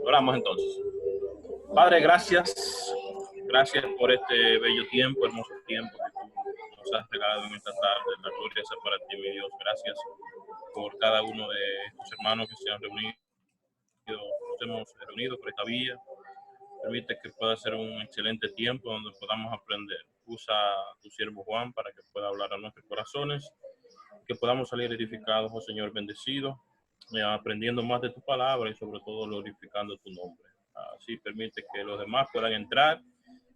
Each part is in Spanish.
Oramos entonces. Padre, gracias. Gracias por este bello tiempo, hermoso tiempo que tú nos has regalado en esta tarde. La gloria sea para ti, mi Dios. Gracias por cada uno de estos hermanos que se han reunido. Nos hemos reunido por esta vía. Permite que pueda ser un excelente tiempo donde podamos aprender. Usa a tu siervo Juan para que pueda hablar a nuestros corazones, que podamos salir edificados, oh Señor, bendecidos, aprendiendo más de tu palabra y sobre todo glorificando tu nombre. Así permite que los demás puedan entrar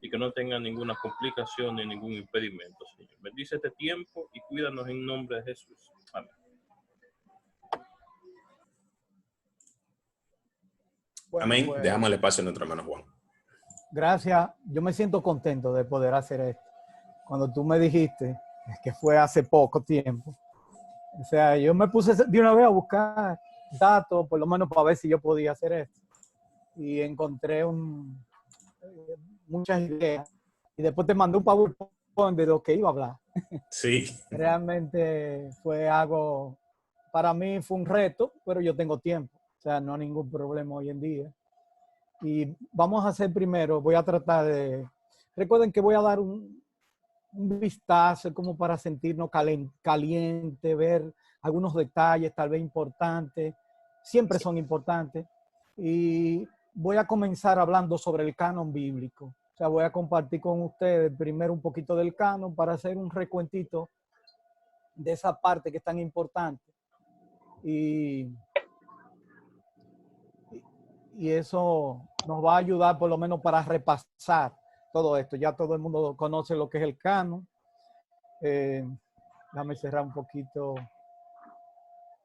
y que no tengan ninguna complicación ni ningún impedimento, Señor. Bendice este tiempo y cuídanos en nombre de Jesús. Amén. Bueno, amén. Pues, dejamos el espacio a nuestro hermano Juan. Gracias. Yo me siento contento de poder hacer esto. Cuando tú me dijiste que fue hace poco tiempo, o sea, yo me puse de una vez a buscar datos, por lo menos para ver si yo podía hacer esto. Y encontré muchas ideas. Y después te mandé un PowerPoint de lo que iba a hablar. Sí. Realmente fue algo, para mí fue un reto, pero yo tengo tiempo. O sea, no hay ningún problema hoy en día. Y vamos a hacer primero, voy a tratar de... Recuerden que voy a dar un vistazo como para sentirnos caliente, ver algunos detalles tal vez importantes. Siempre son importantes. Y voy a comenzar hablando sobre el canon bíblico. O sea, voy a compartir con ustedes primero un poquito del canon para hacer un recuentito de esa parte que es tan importante. Y eso nos va a ayudar por lo menos para repasar todo esto. Ya todo el mundo conoce lo que es el canon. Déjame cerrar un poquito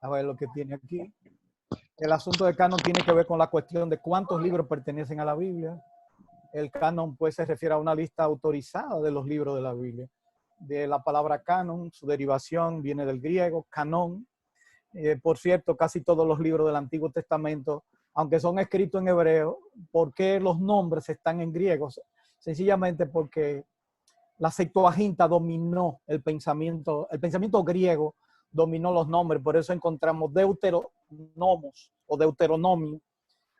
a ver lo que tiene aquí. El asunto del canon tiene que ver con la cuestión de cuántos libros pertenecen a la Biblia. El canon pues se refiere a una lista autorizada de los libros de la Biblia. De la palabra canon, su derivación viene del griego, canón. Por cierto, casi todos los libros del Antiguo Testamento, aunque son escritos en hebreo, ¿por qué los nombres están en griego? Sencillamente porque la Septuaginta dominó el pensamiento griego dominó los nombres, por eso encontramos Deuteronomos o Deuteronomio,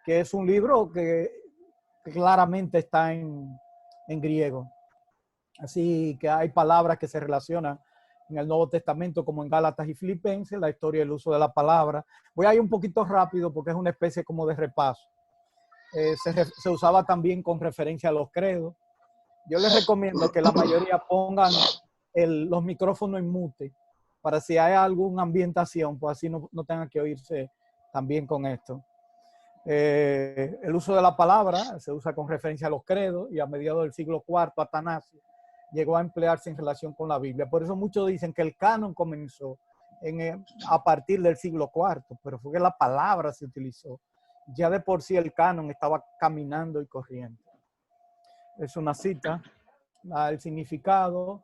que es un libro que claramente está en griego. Así que hay palabras que se relacionan en el Nuevo Testamento, como en Gálatas y Filipenses, la historia del uso de la palabra. Voy a ir un poquito rápido porque es una especie como de repaso. Se usaba también con referencia a los credos. Yo les recomiendo que la mayoría pongan los micrófonos en mute para si hay alguna ambientación, pues así no tengan que oírse también con esto. El uso de la palabra se usa con referencia a los credos y a mediados del siglo IV, Atanasio llegó a emplearse en relación con la Biblia. Por eso muchos dicen que el canon comenzó a partir del siglo IV, pero fue que la palabra se utilizó. Ya de por sí el canon estaba caminando y corriendo. Es una cita. El significado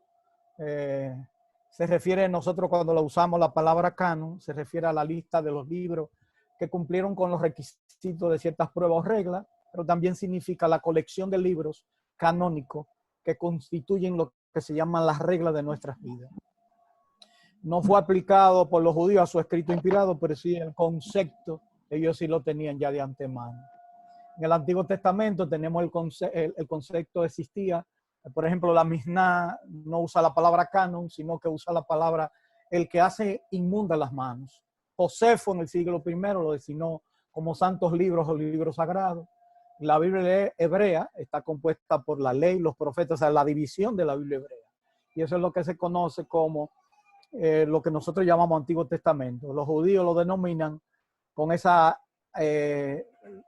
se refiere, nosotros cuando lo usamos la palabra canon, se refiere a la lista de los libros que cumplieron con los requisitos de ciertas pruebas o reglas, pero también significa la colección de libros canónicos que constituyen lo que se llaman las reglas de nuestras vidas. No fue aplicado por los judíos a su escrito inspirado, pero sí el concepto, ellos sí lo tenían ya de antemano. En el Antiguo Testamento tenemos el concepto existía. Por ejemplo, la Misná no usa la palabra canon, sino que usa la palabra el que hace inmunda las manos. Josefo en el siglo I lo designó como santos libros o libros sagrados. La Biblia hebrea está compuesta por la ley, los profetas, o sea, la división de la Biblia hebrea. Y eso es lo que se conoce como lo que nosotros llamamos Antiguo Testamento. Los judíos lo denominan con esa,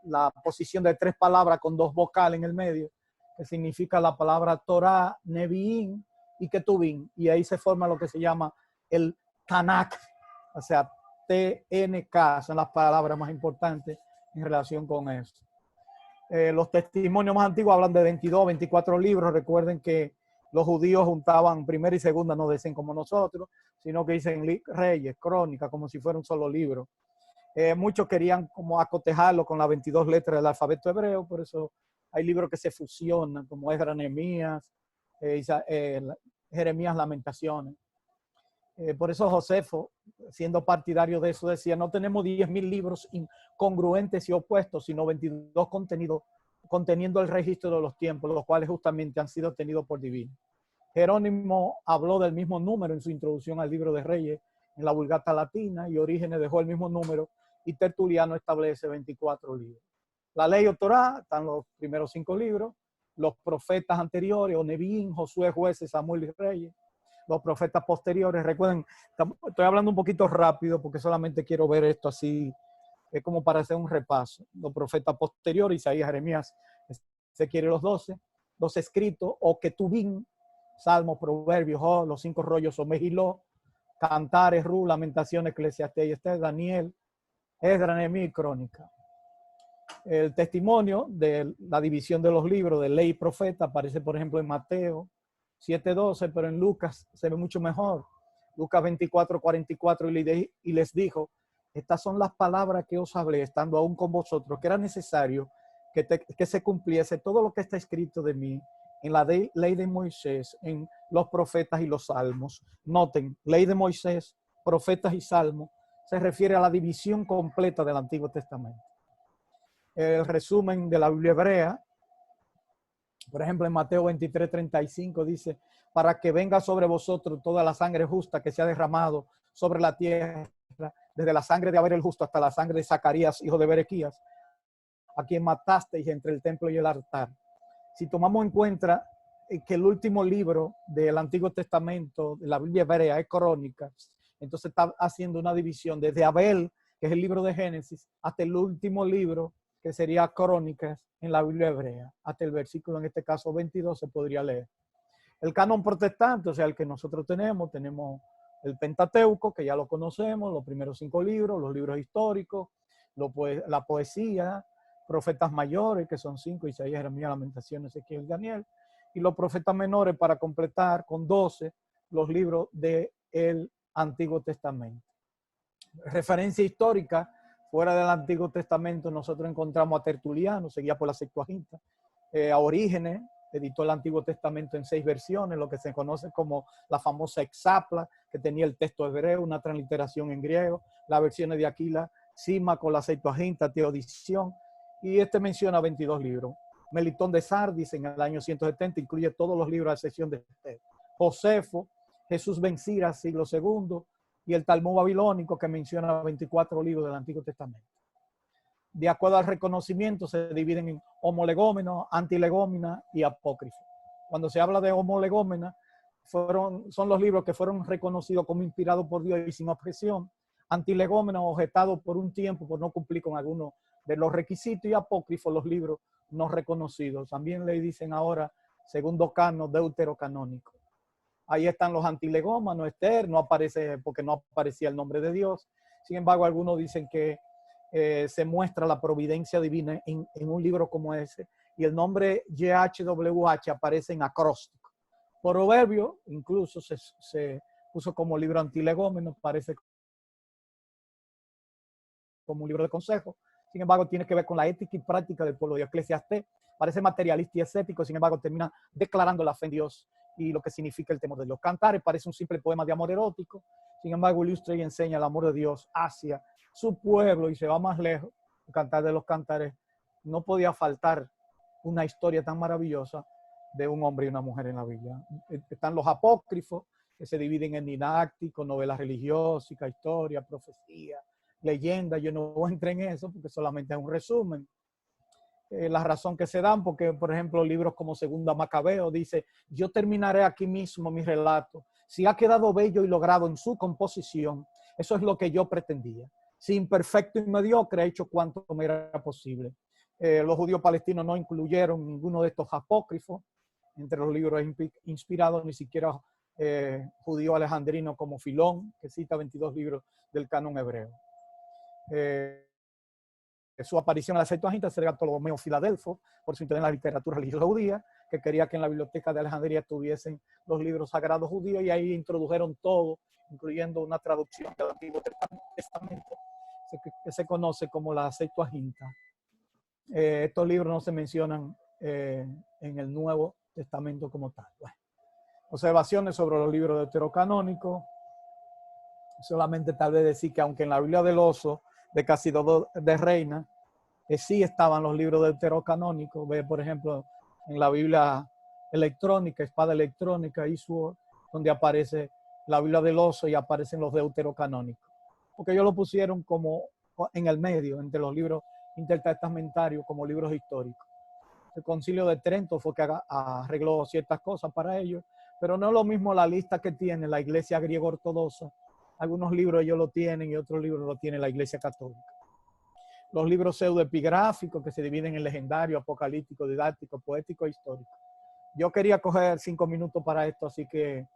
la posición de 3 palabras con 2 vocales en el medio, que significa la palabra Torah, Nevi'im y Ketuvim. Y ahí se forma lo que se llama el Tanakh, o sea, TNK, son las palabras más importantes en relación con eso. Los testimonios más antiguos hablan de 22, 24 libros. Recuerden que los judíos juntaban primera y segunda, no dicen como nosotros, sino que dicen Reyes, Crónicas, como si fuera un solo libro. Muchos querían como acotejarlo con las 22 letras del alfabeto hebreo, por eso hay libros que se fusionan, como Esdras, Nehemías, Jeremías, Lamentaciones. Por eso Josefo, siendo partidario de eso, decía, no tenemos 10.000 libros incongruentes y opuestos, sino 22 conteniendo el registro de los tiempos, los cuales justamente han sido tenidos por divino. Jerónimo habló del mismo número en su introducción al libro de Reyes, en la Vulgata Latina, y Orígenes dejó el mismo número, y Tertuliano establece 24 libros. La Ley o Torá, están los primeros 5 libros, los profetas anteriores, o Neviín, Josué, Jueces, Samuel y Reyes, los profetas posteriores. Recuerden, estoy hablando un poquito rápido porque solamente quiero ver esto así, es como para hacer un repaso. Los profetas posteriores, Isaías, Jeremías, Ezequiel y los 12, los escritos, o Ketubín, Salmos, Proverbios, los 5 rollos, o Mejiló, Cantares, Ru, Lamentaciones, Eclesiastés y Esther, Daniel, Esdras, Nehemías y Crónica. El testimonio de la división de los libros de ley y profeta aparece, por ejemplo, en Mateo 7:12, pero en Lucas se ve mucho mejor. Lucas 24:44, y les dijo, estas son las palabras que os hablé, estando aún con vosotros, que era necesario que se cumpliese todo lo que está escrito de mí en la ley de Moisés, en los profetas y los salmos. Noten, ley de Moisés, profetas y salmos, se refiere a la división completa del Antiguo Testamento. El resumen de la Biblia hebrea, por ejemplo, en Mateo 23:35 dice, para que venga sobre vosotros toda la sangre justa que se ha derramado sobre la tierra, desde la sangre de Abel el justo hasta la sangre de Zacarías, hijo de Berequías, a quien matasteis entre el templo y el altar. Si tomamos en cuenta que el último libro del Antiguo Testamento, de la Biblia hebrea, es Crónicas, entonces está haciendo una división desde Abel, que es el libro de Génesis, hasta el último libro, que sería Crónicas en la Biblia hebrea. Hasta el versículo, en este caso 22, se podría leer. El canon protestante, o sea, el que nosotros tenemos el Pentateuco, que ya lo conocemos, los primeros 5 libros, los libros históricos, la poesía, profetas mayores, que son 5, Isaías, Jeremías, Lamentaciones, Ezequiel y Daniel, y los profetas menores para completar con 12 los libros del Antiguo Testamento. Referencia histórica, fuera del Antiguo Testamento, nosotros encontramos a Tertuliano, seguía por la Septuaginta, a Orígenes, editó el Antiguo Testamento en 6 versiones, lo que se conoce como la famosa Exapla, que tenía el texto hebreo, una transliteración en griego, las versiones de Aquila, Símaco, la Septuaginta, Teodición, y menciona 22 libros. Melitón de Sardis en el año 170 incluye todos los libros a excepción de Esther. Josefo, Jesús ben Sira, siglo II, y el Talmud babilónico, que menciona 24 libros del Antiguo Testamento. De acuerdo al reconocimiento, se dividen en homolegómenos, antilegómenas y apócrifos. Cuando se habla de homolegómenas, son los libros que fueron reconocidos como inspirados por Dios y sin objeción. Antilegómenos, objetados por un tiempo por no cumplir con algunos de los requisitos, y apócrifos, los libros no reconocidos. También le dicen ahora segundo canon deuterocanónico. Ahí están los antilegómanos. Esther no aparece porque no aparecía el nombre de Dios. Sin embargo, algunos dicen que se muestra la providencia divina en un libro como ese, y el nombre YHWH aparece en acróstico. Proverbio incluso se puso como libro antilegómeno, parece como un libro de consejo. Sin embargo, tiene que ver con la ética y práctica del pueblo de Eclesiastés. Parece materialista y escéptico, sin embargo, termina declarando la fe en Dios y lo que significa el temor de Dios. Cantares parece un simple poema de amor erótico, sin embargo, ilustra y enseña el amor de Dios hacia su pueblo, y se va más lejos. El Cantar de los Cantares no podía faltar una historia tan maravillosa de un hombre y una mujer en la Biblia. Están los apócrifos, que se dividen en didáctico, novelas religiosas, historia, profecía, leyenda. Yo no entré en eso porque solamente es un resumen. La razón que se dan, porque por ejemplo libros como Segunda Macabeo dice, yo terminaré aquí mismo mi relato, si ha quedado bello y logrado en su composición, eso es lo que yo pretendía, si imperfecto y mediocre, he hecho cuanto me era posible. Los judíos palestinos no incluyeron ninguno de estos apócrifos entre los libros inspirados, ni siquiera judío alejandrino como Filón, que cita 22 libros del canon hebreo. Su aparición en la Septuaginta se debe a Ptolomeo Filadelfo por su interés en la literatura religiosa judía, que quería que en la biblioteca de Alejandría tuviesen los libros sagrados judíos, y ahí introdujeron todo, incluyendo una traducción del Antiguo Testamento, que se conoce como la Septuaginta. Estos libros no se mencionan en el Nuevo Testamento como tal. Bueno, observaciones sobre los libros deuterocanónicos. Solamente tal vez decir que aunque en la Biblia del Oso de Casiodoro de Reina sí estaban los libros deuterocanónicos, ve por ejemplo en la Biblia electrónica, Espada Electrónica, eSword, donde aparece la Biblia del Oso y aparecen los deuterocanónicos, porque ellos lo pusieron como en el medio, entre los libros intertestamentarios como libros históricos. El Concilio de Trento fue que arregló ciertas cosas para ellos, pero no es lo mismo la lista que tiene la Iglesia griega ortodoxa. Algunos libros ellos lo tienen y otros libros lo tiene la Iglesia católica. Los libros pseudoepigráficos que se dividen en legendario, apocalíptico, didáctico, poético e histórico. Yo quería coger 5 minutos para esto, así que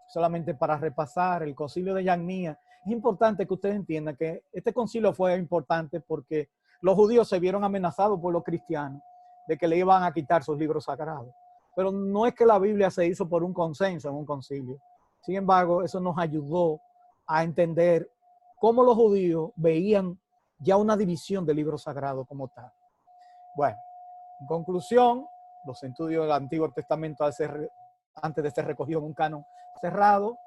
solamente para repasar el concilio de Yagnia. Es importante que ustedes entiendan que este concilio fue importante porque los judíos se vieron amenazados por los cristianos de que le iban a quitar sus libros sagrados. Pero no es que la Biblia se hizo por un consenso en un concilio. Sin embargo, eso nos ayudó a entender cómo los judíos veían ya una división del libro sagrado como tal. Bueno, en conclusión, los estudios del Antiguo Testamento antes de ser recogido en un canon cerrado,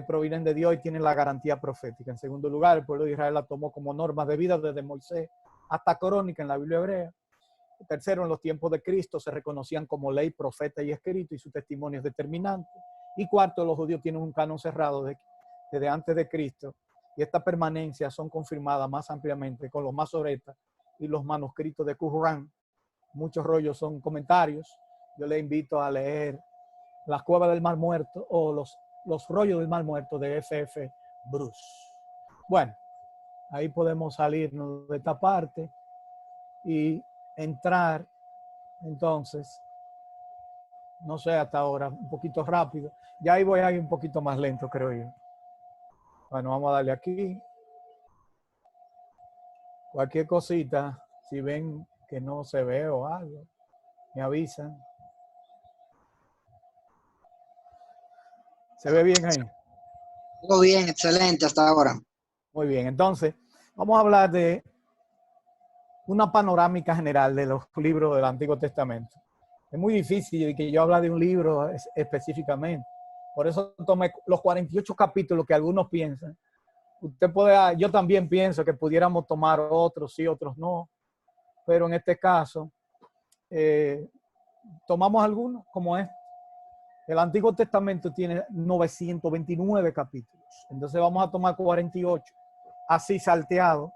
provienen de Dios y tienen la garantía profética. En segundo lugar, el pueblo de Israel la tomó como normas de vida desde Moisés hasta Crónica en la Biblia hebrea. Tercero, en los tiempos de Cristo se reconocían como ley, profeta y escrito y su testimonio es determinante. Y cuarto, los judíos tienen un canon cerrado desde antes de Cristo y estas permanencias son confirmadas más ampliamente con los masoretas y los manuscritos de Qumran. Muchos rollos son comentarios. Yo les invito a leer Las Cuevas del Mar Muerto o los rollos del Mar Muerto de F.F. Bruce. Bueno, ahí podemos salirnos de esta parte y entrar entonces, no sé hasta ahora, un poquito rápido. Ya ahí voy a ir un poquito más lento, creo yo. Bueno, vamos a darle aquí. Cualquier cosita, si ven que no se ve o algo, me avisan. ¿Se ve bien ahí? Todo bien, excelente hasta ahora. Muy bien, entonces vamos a hablar de una panorámica general de los libros del Antiguo Testamento. Es muy difícil que yo hable de un libro específicamente. Por eso tomé los 48 capítulos que algunos piensan. Yo también pienso que pudiéramos tomar otros sí, otros no. Pero en este caso, tomamos algunos como este. El Antiguo Testamento tiene 929 capítulos. Entonces vamos a tomar 48, así salteados.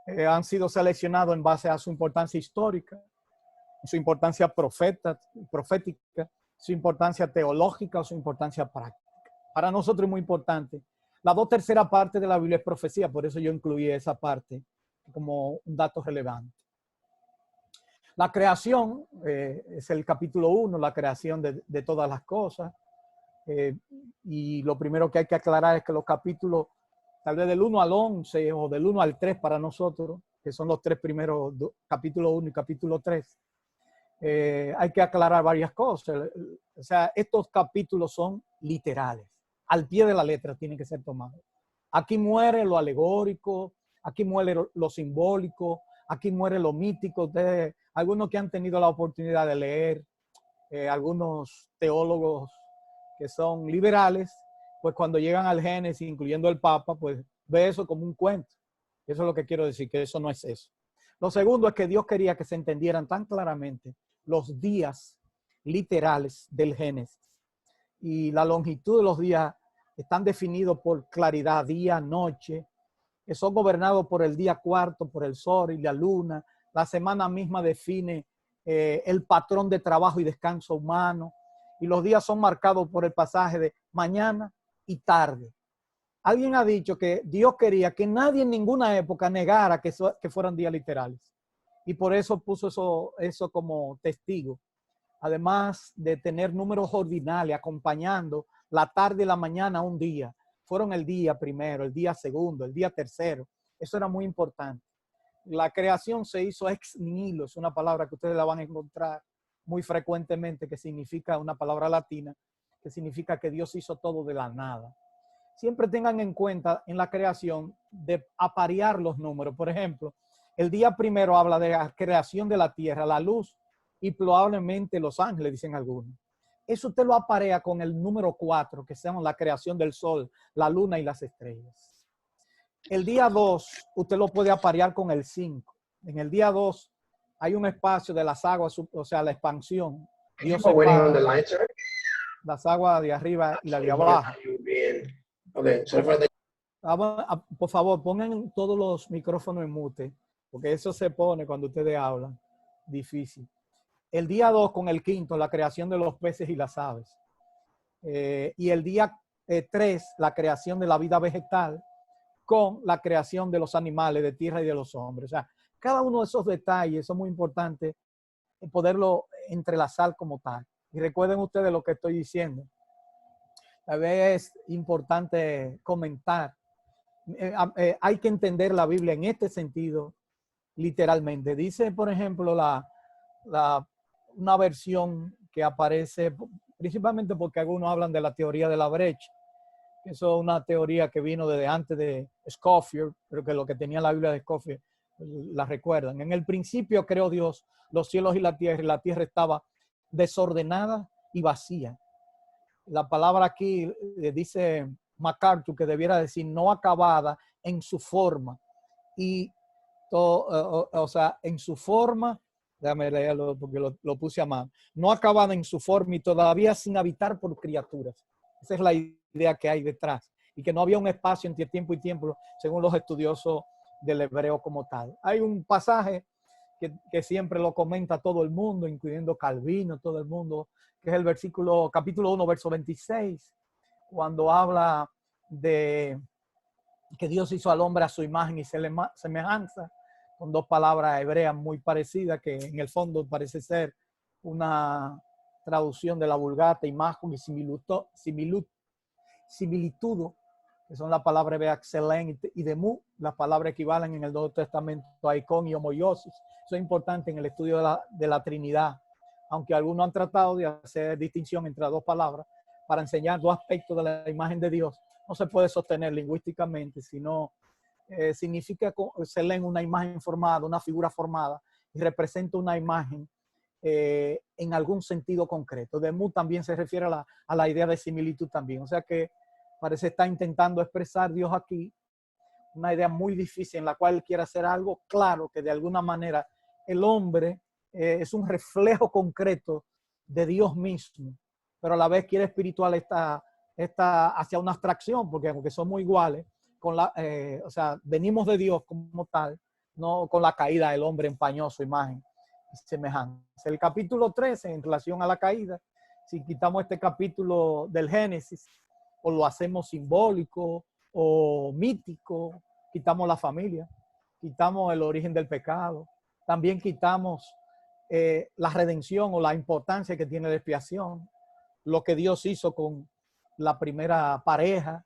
Han sido seleccionados en base a su importancia histórica, su importancia profética, su importancia teológica o su importancia práctica. Para nosotros es muy importante. La 2/3 parte de la Biblia es profecía, por eso yo incluí esa parte como un dato relevante. La creación es el capítulo 1, la creación de todas las cosas. Y lo primero que hay que aclarar es que los capítulos, tal vez del 1 al 11 o del 1 al 3 para nosotros, que son los 3 primeros, capítulo 1 y capítulo 3, hay que aclarar varias cosas. O sea, estos capítulos son literales. Al pie de la letra tienen que ser tomados. Aquí muere lo alegórico, aquí muere lo simbólico, aquí muere lo mítico. Algunos que han tenido la oportunidad de leer, algunos teólogos que son liberales, pues cuando llegan al Génesis, incluyendo el Papa, pues ve eso como un cuento. Eso es lo que quiero decir, que eso no es eso. Lo segundo es que Dios quería que se entendieran tan claramente los días literales del Génesis. Y la longitud de los días están definidos por claridad, día, noche, que son gobernados por el día cuarto, por el sol y la luna. La semana misma define el patrón de trabajo y descanso humano. Y los días son marcados por el pasaje de mañana y tarde. Alguien ha dicho que Dios quería que nadie en ninguna época negara que fueran días literales. Y por eso puso eso como testigo. Además de tener números ordinales acompañando la tarde y la mañana un día. Fueron el día primero, el día segundo, el día tercero. Eso era muy importante. La creación se hizo ex nihilo, es una palabra que ustedes la van a encontrar muy frecuentemente, que significa una palabra latina, que significa que Dios hizo todo de la nada. Siempre tengan en cuenta en la creación de aparear los números. Por ejemplo, el día primero habla de la creación de la tierra, la luz y probablemente los ángeles, dicen algunos. Eso usted lo aparea con el número 4, que se llama la creación del sol, la luna y las estrellas. El día 2, usted lo puede aparear con el 5. En el día 2 hay un espacio de las aguas, o sea, la expansión. Dios separa las aguas de arriba y la de abajo. Por favor, pongan todos los micrófonos en mute, porque eso se pone cuando ustedes hablan. Difícil. El día 2 con el 5, la creación de los peces y las aves. Y el día 3, la creación de la vida vegetal con la creación de los animales, de tierra y de los hombres. O sea, cada uno de esos detalles son muy importantes poderlo entrelazar como tal. Y recuerden ustedes lo que estoy diciendo. Tal vez es importante comentar. Hay que entender la Biblia en este sentido, literalmente. Dice, por ejemplo, una versión que aparece, principalmente porque algunos hablan de la teoría de la brecha. Eso es una teoría que vino desde antes de Scofield, pero que lo que tenía la Biblia de Scofield la recuerdan. En el principio creó Dios los cielos y la tierra estaba desordenada y vacía. La palabra aquí dice MacArthur que debiera decir no acabada en su forma. Y, o sea, en su forma, déjame leerlo porque lo puse a mano, no acabada en su forma y todavía sin habitar por criaturas. Esa es la idea que hay detrás. Y que no había un espacio entre tiempo y tiempo, según los estudiosos del hebreo como tal. Hay un pasaje que siempre lo comenta todo el mundo, incluyendo Calvino, todo el mundo, que es el versículo, capítulo 1, verso 26, cuando habla de que Dios hizo al hombre a su imagen y semejanza, con dos palabras hebreas muy parecidas, que en el fondo parece ser una traducción de la Vulgata, imagen y similitudo, que son las palabras hebreas xelen y demu, las palabras equivalen en el Nuevo Testamento a icon y homoiosis. Eso es importante en el estudio de la Trinidad, aunque algunos han tratado de hacer distinción entre las dos palabras para enseñar dos aspectos de la imagen de Dios. No se puede sostener lingüísticamente, sino significa que se lee una imagen formada, una figura formada, y representa una imagen en algún sentido concreto. Demu también se refiere a la idea de similitud también. O sea que parece estar intentando expresar Dios aquí una idea muy difícil en la cual él quiere hacer algo claro, que de alguna manera el hombre es un reflejo concreto de Dios mismo, pero a la vez quiere espiritual está hacia una abstracción, porque aunque somos iguales, o sea, venimos de Dios como tal, no con la caída del hombre empañó su imagen y semejanza. El capítulo 13 en relación a la caída, si quitamos este capítulo del Génesis, o lo hacemos simbólico o mítico, quitamos la familia, quitamos el origen del pecado, también quitamos la redención o la importancia que tiene la expiación, lo que Dios hizo con la primera pareja,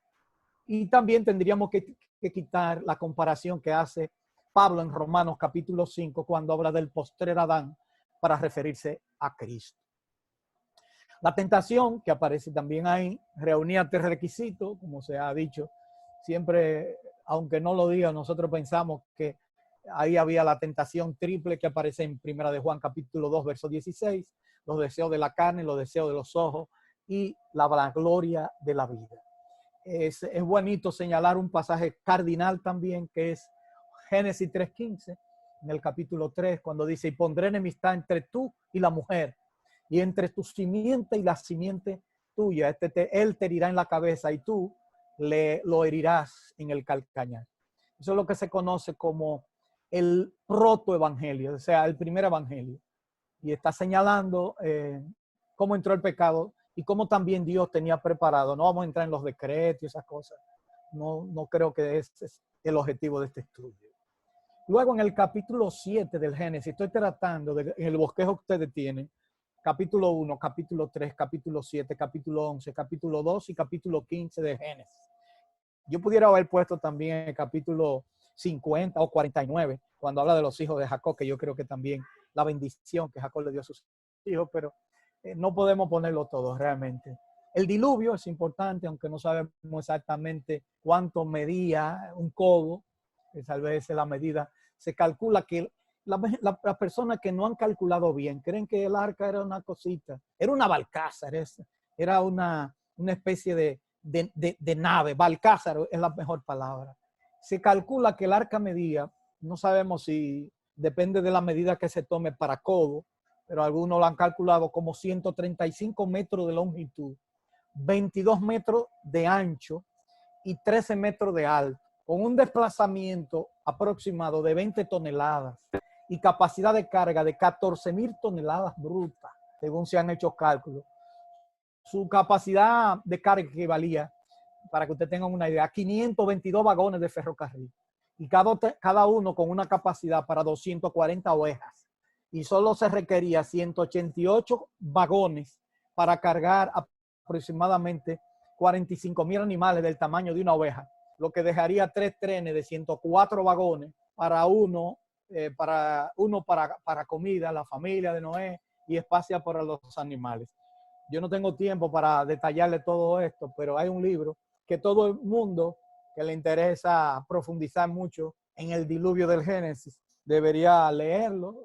y también tendríamos que quitar la comparación que hace Pablo en Romanos capítulo 5 cuando habla del postrer Adán para referirse a Cristo. La tentación que aparece también ahí reunía tres requisitos, como se ha dicho. Siempre, aunque no lo diga, nosotros pensamos que ahí había la tentación triple que aparece en Primera de Juan capítulo 2, verso 16, los deseos de la carne, los deseos de los ojos y la vanagloria de la vida. Es bonito señalar un pasaje cardinal también que es Génesis 3:15, en el capítulo 3, cuando dice, y pondré enemistad entre tú y la mujer, y entre tu simiente y la simiente tuya. Él te herirá en la cabeza y tú lo herirás en el calcañar. Eso es lo que se conoce como el protoevangelio, o sea, el primer evangelio. Y está señalando cómo entró el pecado y cómo también Dios tenía preparado. No vamos a entrar en los decretos y esas cosas. No creo que ese es el objetivo de este estudio. Luego en el capítulo 7 del Génesis, estoy tratando en el bosquejo que ustedes tienen, capítulo 1, capítulo 3, capítulo 7, capítulo 11, capítulo 2 y capítulo 15 de Génesis. Yo pudiera haber puesto también el capítulo 50 o 49, cuando habla de los hijos de Jacob, que yo creo que también la bendición que Jacob le dio a sus hijos, pero no podemos ponerlo todo realmente. El diluvio es importante, aunque no sabemos exactamente cuánto medía un codo, que tal vez es la medida. Se calcula que las personas que no han calculado bien creen que el arca era una cosita, era una balcázar, era una especie de nave. Balcázar es la mejor palabra. Se calcula que el arca medía, no sabemos si depende de la medida que se tome para codo, pero algunos lo han calculado como 135 metros de longitud, 22 metros de ancho y 13 metros de alto, con un desplazamiento aproximado de 20 toneladas y capacidad de carga de 14.000 toneladas brutas, según se han hecho cálculos. Su capacidad de carga equivalía, para que usted tenga una idea, a 522 vagones de ferrocarril, y cada uno con una capacidad para 240 ovejas. Y solo se requería 188 vagones para cargar aproximadamente 45.000 animales del tamaño de una oveja, lo que dejaría 3 trenes de 104 vagones para para comida, la familia de Noé, y espacio para los animales. Yo no tengo tiempo para detallarle todo esto, pero hay un libro que todo el mundo que le interesa profundizar mucho en el diluvio del Génesis debería leerlo.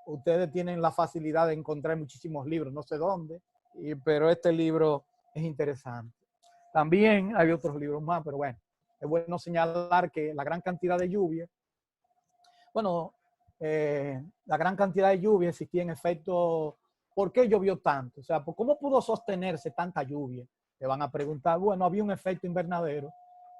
Ustedes tienen la facilidad de encontrar muchísimos libros, no sé dónde, pero este libro es interesante. También hay otros libros más, pero bueno, es bueno señalar que la gran cantidad de lluvia, la gran cantidad de lluvia existía en efecto. ¿Por qué llovió tanto? O sea, ¿cómo pudo sostenerse tanta lluvia? Te van a preguntar. Bueno, había un efecto invernadero.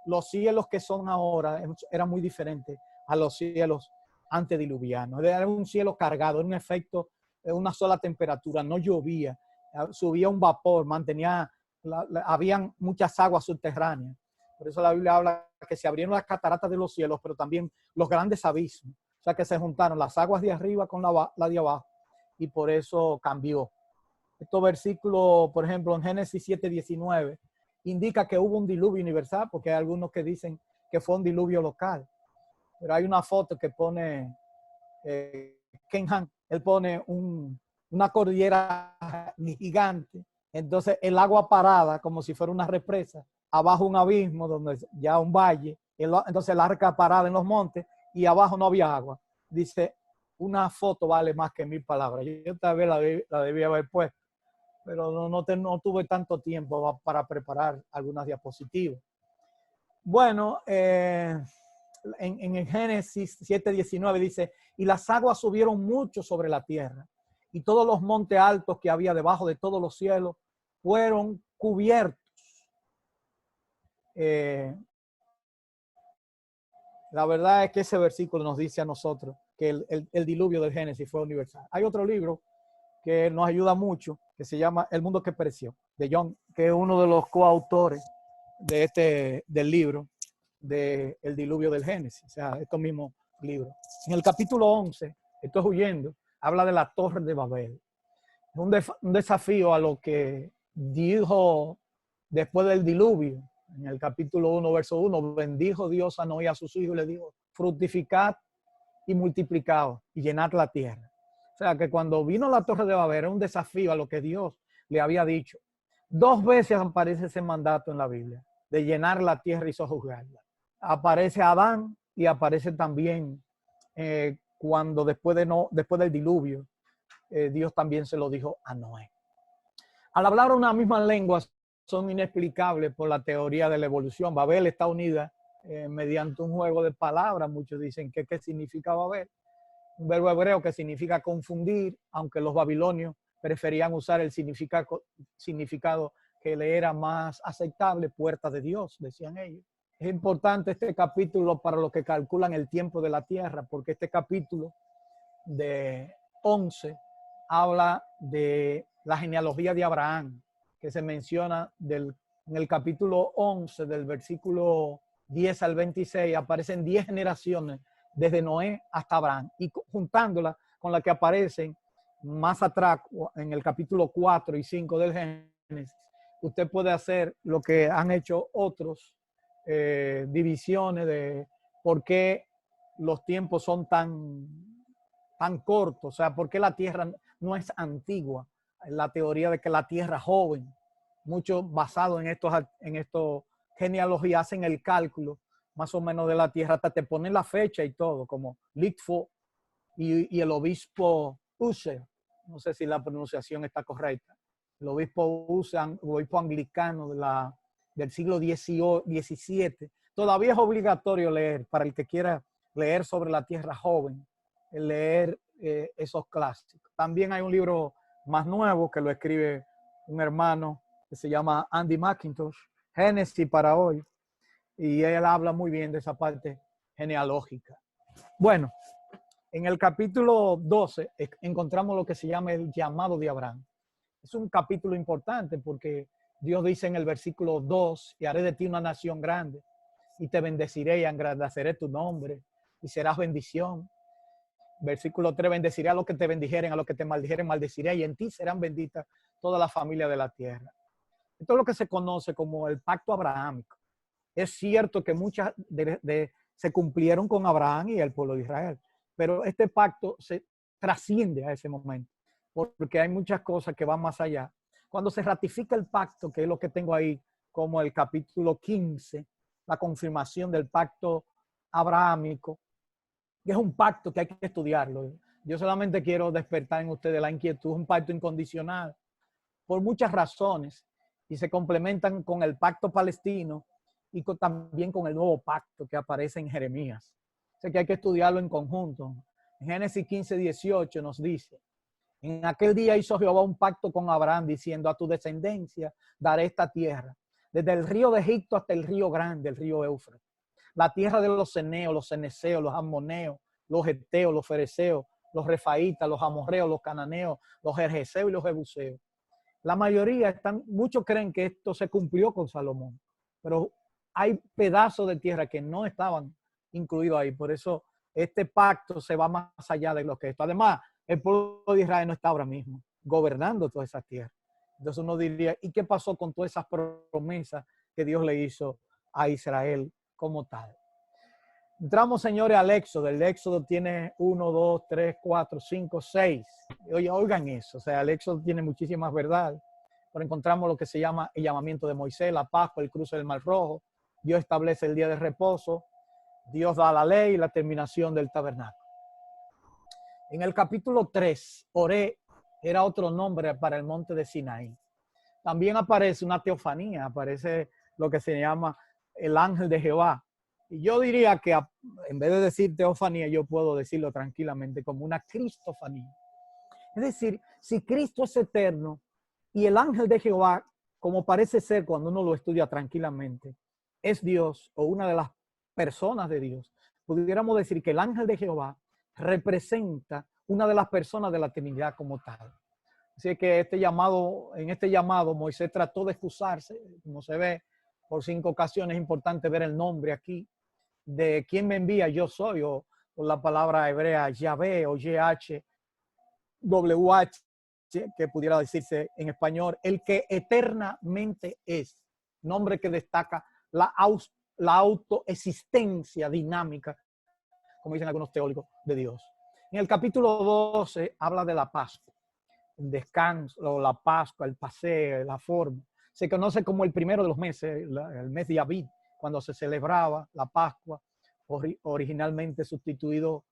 Los cielos que son ahora eran muy diferentes a los cielos antediluvianos. Era un cielo cargado, era un efecto de una sola temperatura, no llovía, subía un vapor, habían muchas aguas subterráneas. Por eso la Biblia habla que se abrieron las cataratas de los cielos, pero también los grandes abismos. O sea, que se juntaron las aguas de arriba con la de abajo, y por eso cambió. Estos versículos, por ejemplo, en Génesis 7:19, indica que hubo un diluvio universal, porque hay algunos que dicen que fue un diluvio local. Pero hay una foto que pone Ken Han, él pone una cordillera gigante, entonces el agua parada como si fuera una represa, abajo un abismo donde ya un valle, entonces el arca parada en los montes y abajo no había agua. Dice, una foto vale más que 1000 palabras. Yo tal vez la debía haber puesto, pero no tuve tanto tiempo para preparar algunas diapositivas. Bueno, en el Génesis 7:19 dice, y las aguas subieron mucho sobre la tierra, y todos los montes altos que había debajo de todos los cielos fueron cubiertos. La verdad es que ese versículo nos dice a nosotros que el diluvio del Génesis fue universal. Hay otro libro que nos ayuda mucho, que se llama El mundo que pereció, de John, que es uno de los coautores del libro de El diluvio del Génesis, o sea, estos mismos libros. En el capítulo 11, esto es huyendo, habla de la Torre de Babel. Es un desafío a lo que dijo después del diluvio. En el capítulo 1, verso 1, bendijo Dios a Noé y a sus hijos y le dijo, fructificad y multiplicaos y llenad la tierra. O sea, que cuando vino la Torre de Babel era un desafío a lo que Dios le había dicho. 2 veces aparece ese mandato en la Biblia, de llenar la tierra y sojuzgarla. Aparece Adán y aparece también cuando después del diluvio, Dios también se lo dijo a Noé. Al hablar una misma lengua son inexplicables por la teoría de la evolución. Babel está unida mediante un juego de palabras. Muchos dicen que ¿qué significa Babel? Un verbo hebreo que significa confundir, aunque los babilonios preferían usar el significado que le era más aceptable, puerta de Dios, decían ellos. Es importante este capítulo para los que calculan el tiempo de la tierra, porque este capítulo de 11 habla de la genealogía de Abraham, que se menciona en el capítulo 11, del versículo 10 al 26, aparecen 10 generaciones desde Noé hasta Abraham, y juntándola con la que aparecen más atrás en el capítulo 4 y 5 del Génesis, usted puede hacer lo que han hecho otros divisiones de por qué los tiempos son tan cortos, o sea, por qué la tierra no es antigua. La teoría de que la tierra es joven, muchos basados en estos genealogías hacen el cálculo más o menos de la tierra, hasta te ponen la fecha y todo, como Litfo y el obispo Ussher, no sé si la pronunciación está correcta, el obispo Ussher, obispo anglicano del siglo XVII. Todavía es obligatorio leer, para el que quiera leer sobre la tierra joven, leer esos clásicos. También hay un libro más nuevo que lo escribe un hermano que se llama Andy McIntosh, Génesis para hoy, y él habla muy bien de esa parte genealógica. Bueno, en el capítulo 12 encontramos lo que se llama el llamado de Abraham. Es un capítulo importante porque Dios dice en el versículo 2, y haré de ti una nación grande, y te bendeciré y engrandeceré tu nombre, y serás bendición. Versículo 3, bendeciré a los que te bendijeren, a los que te maldijeren, maldeciré, y en ti serán benditas todas las familias de la tierra. Esto es lo que se conoce como el pacto abrahámico. Es cierto que muchas se cumplieron con Abraham y el pueblo de Israel, pero este pacto se trasciende a ese momento, porque hay muchas cosas que van más allá. Cuando se ratifica el pacto, que es lo que tengo ahí como el capítulo 15, la confirmación del pacto abrahámico, que es un pacto que hay que estudiarlo. Yo solamente quiero despertar en ustedes la inquietud. Es un pacto incondicional por muchas razones y se complementan con el pacto palestino y también con el nuevo pacto que aparece en Jeremías. O sea que hay que estudiarlo en conjunto. En Génesis 15:18 nos dice: en aquel día hizo Jehová un pacto con Abraham diciendo: a tu descendencia daré esta tierra, desde el río de Egipto hasta el río grande, el río Éufrates, la tierra de los ceneos, los ceneseos, los ammoneos, los heteos, los fereceos, los refaítas, los amorreos, los cananeos, los jerjeseos y los jebuseos. La mayoría muchos creen que esto se cumplió con Salomón, pero hay pedazos de tierra que no estaban incluidos ahí. Por eso este pacto se va más allá de lo que esto. Además, el pueblo de Israel no está ahora mismo gobernando todas esas tierras. Entonces uno diría, ¿y qué pasó con todas esas promesas que Dios le hizo a Israel como tal? Entramos, señores, al Éxodo. El Éxodo tiene 1, 2, 3, 4, 5, 6. Oigan eso. O sea, el Éxodo tiene muchísimas verdades. Pero encontramos lo que se llama el llamamiento de Moisés, la Pascua, el cruce del Mar Rojo. Dios establece el día de reposo. Dios da la ley y la terminación del tabernáculo. En el capítulo 3, Oré era otro nombre para el monte de Sinaí. También aparece una teofanía, aparece lo que se llama el ángel de Jehová. Y yo diría que en vez de decir teofanía, yo puedo decirlo tranquilamente como una cristofanía. Es decir, si Cristo es eterno y el ángel de Jehová, como parece ser cuando uno lo estudia tranquilamente, es Dios o una de las personas de Dios, pudiéramos decir que el ángel de Jehová representa una de las personas de la Trinidad como tal. Así que en este llamado Moisés trató de excusarse, como se ve por 5 ocasiones. Es importante ver el nombre aquí de quién me envía, yo soy, o la palabra hebrea Yahvé o YHWH, que pudiera decirse en español, el que eternamente es, nombre que destaca la autoexistencia dinámica, como dicen algunos teólogos, de Dios. En el capítulo 12 habla de la Pascua, el descanso, la Pascua, el paseo, la forma. Se conoce como el primero de los meses, el mes de Abib, cuando se celebraba la Pascua, originalmente sustituido,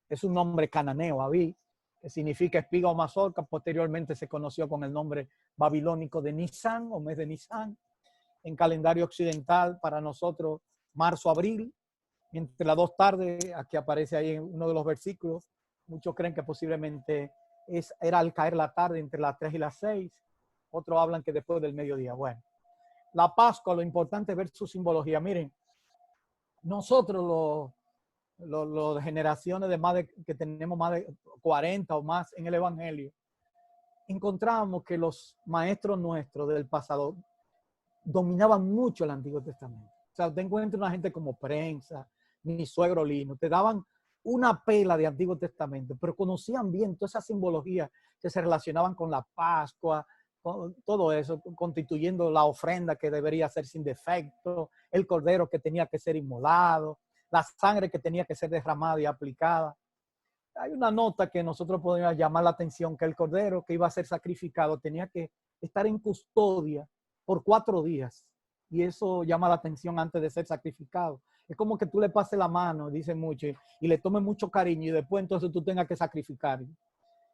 es un nombre cananeo, Abib, que significa espiga o mazorca. Posteriormente se conoció con el nombre babilónico de Nisan o mes de Nisan. En calendario occidental, para nosotros, marzo-abril, entre las 2 tardes, aquí aparece ahí en uno de los versículos. Muchos creen que posiblemente era al caer la tarde, entre las 3 y las 6. Otros hablan que después del mediodía. Bueno, la Pascua, lo importante es ver su simbología. Miren, nosotros los generaciones que tenemos más de 40 o más en el Evangelio, encontramos que los maestros nuestros del pasado dominaban mucho el Antiguo Testamento. O sea, usted encuentra una gente como Prensa, mi suegro Lino, te daban una pela de Antiguo Testamento, pero conocían bien toda esa simbología que se relacionaban con la Pascua, con todo eso, constituyendo la ofrenda que debería ser sin defecto, el cordero que tenía que ser inmolado, la sangre que tenía que ser derramada y aplicada. Hay una nota que nosotros podemos llamar la atención, que el cordero que iba a ser sacrificado tenía que estar en custodia por 4 días. Y eso llama la atención antes de ser sacrificado. Es como que tú le pases la mano, dicen mucho, y le tomes mucho cariño y después entonces tú tengas que sacrificar.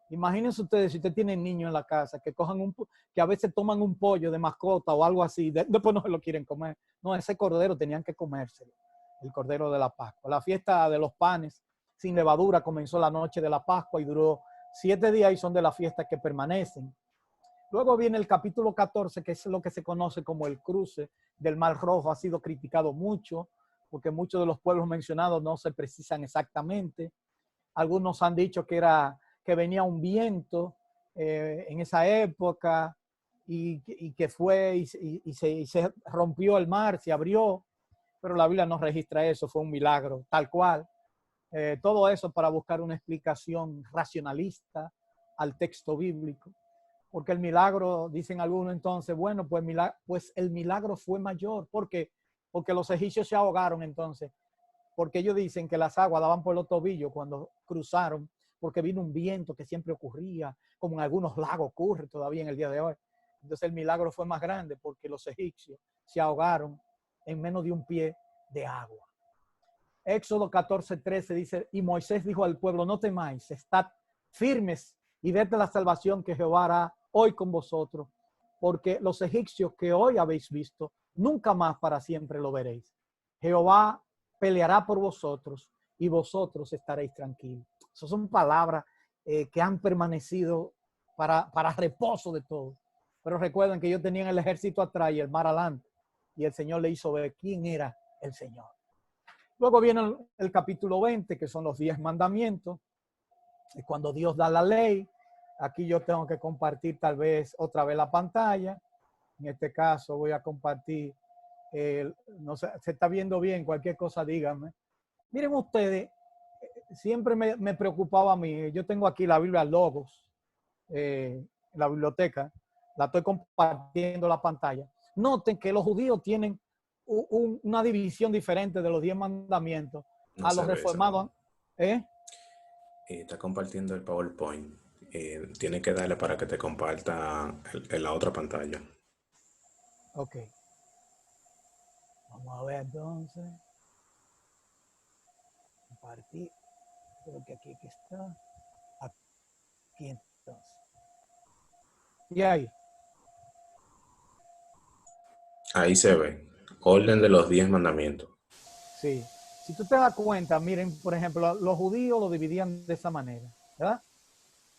Imagínense ustedes, si ustedes tienen niños en la casa, que a veces toman un pollo de mascota o algo así, después no se lo quieren comer. No, ese cordero tenían que comérselo, el cordero de la Pascua. La fiesta de los panes sin levadura comenzó la noche de la Pascua y duró 7 días y son de las fiestas que permanecen. Luego viene el capítulo 14, que es lo que se conoce como el cruce del Mar Rojo. Ha sido criticado mucho porque muchos de los pueblos mencionados no se precisan exactamente. Algunos han dicho que venía un viento en esa época y que fue y se rompió el mar, se abrió, pero la Biblia no registra eso, fue un milagro, tal cual. Todo eso para buscar una explicación racionalista al texto bíblico. Porque el milagro, dicen algunos entonces, bueno, pues el milagro fue mayor. ¿Por qué? Porque los egipcios se ahogaron entonces. Porque ellos dicen que las aguas daban por los tobillos cuando cruzaron, porque vino un viento que siempre ocurría, como en algunos lagos ocurre todavía en el día de hoy. Entonces el milagro fue más grande porque los egipcios se ahogaron en menos de un pie de agua. Éxodo 14:13 dice, y Moisés dijo al pueblo, no temáis, estad firmes y ved la salvación que Jehová hará hoy con vosotros, porque los egipcios que hoy habéis visto, nunca más para siempre lo veréis. Jehová peleará por vosotros y vosotros estaréis tranquilos. Esas son palabras que han permanecido para reposo de todos. Pero recuerden que ellos tenían el ejército atrás y el mar adelante, y el Señor le hizo ver quién era el Señor. Luego viene el capítulo 20, que son los 10 mandamientos. Y cuando Dios da la ley, aquí yo tengo que compartir tal vez otra vez la pantalla. En este caso voy a compartir, no sé, se está viendo bien, cualquier cosa díganme. Miren ustedes, siempre me preocupaba a mí, yo tengo aquí la Biblia Logos, en la biblioteca, la estoy compartiendo la pantalla. Noten que los judíos tienen una división diferente de los 10 mandamientos No a los reformados. Está compartiendo el PowerPoint. Tiene que darle para que te comparta en la otra pantalla. Ok. Vamos a ver entonces. Compartir. Creo que aquí está. Aquí entonces. Y ahí. Ahí se ve. Orden de los 10 mandamientos. Sí. Si tú te das cuenta, miren, por ejemplo, los judíos lo dividían de esa manera, ¿verdad?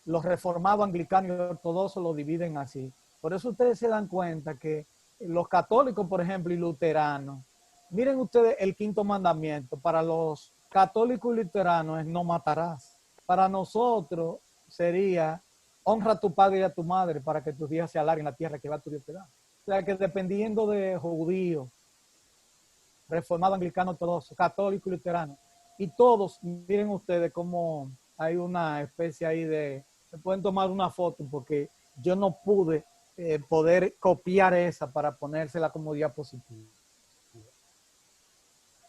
Los reformados, anglicanos y ortodoxos lo dividen así. Por eso ustedes se dan cuenta que los católicos, por ejemplo, y luteranos, miren ustedes el 5º mandamiento. Para los católicos y luteranos es no matarás. Para nosotros sería honra a tu padre y a tu madre para que tus días se alarguen en la tierra que va tu Dios te da. O sea que dependiendo de judíos, reformado, anglicano, ortodoxo, católico y luterano, y todos, miren ustedes cómo hay una especie ahí de, se pueden tomar una foto porque yo no pude poder copiar esa para ponérsela como diapositiva.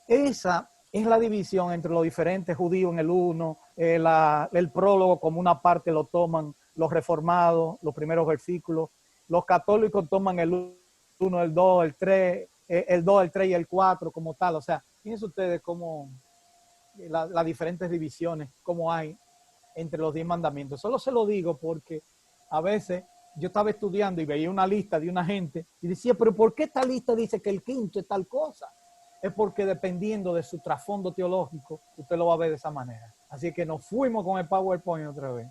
Esa es la división entre los diferentes judíos en el 1, el prólogo como una parte lo toman los reformados, los primeros versículos, los católicos toman el 1, el 2, el 3, el 2, el 3 y el 4 como tal. O sea, fíjense ustedes cómo las diferentes divisiones, cómo hay entre los 10 mandamientos. Solo se lo digo porque a veces yo estaba estudiando y veía una lista de una gente y decía, pero ¿por qué esta lista dice que el 5º es tal cosa? Es porque dependiendo de su trasfondo teológico, usted lo va a ver de esa manera. Así que nos fuimos con el PowerPoint otra vez.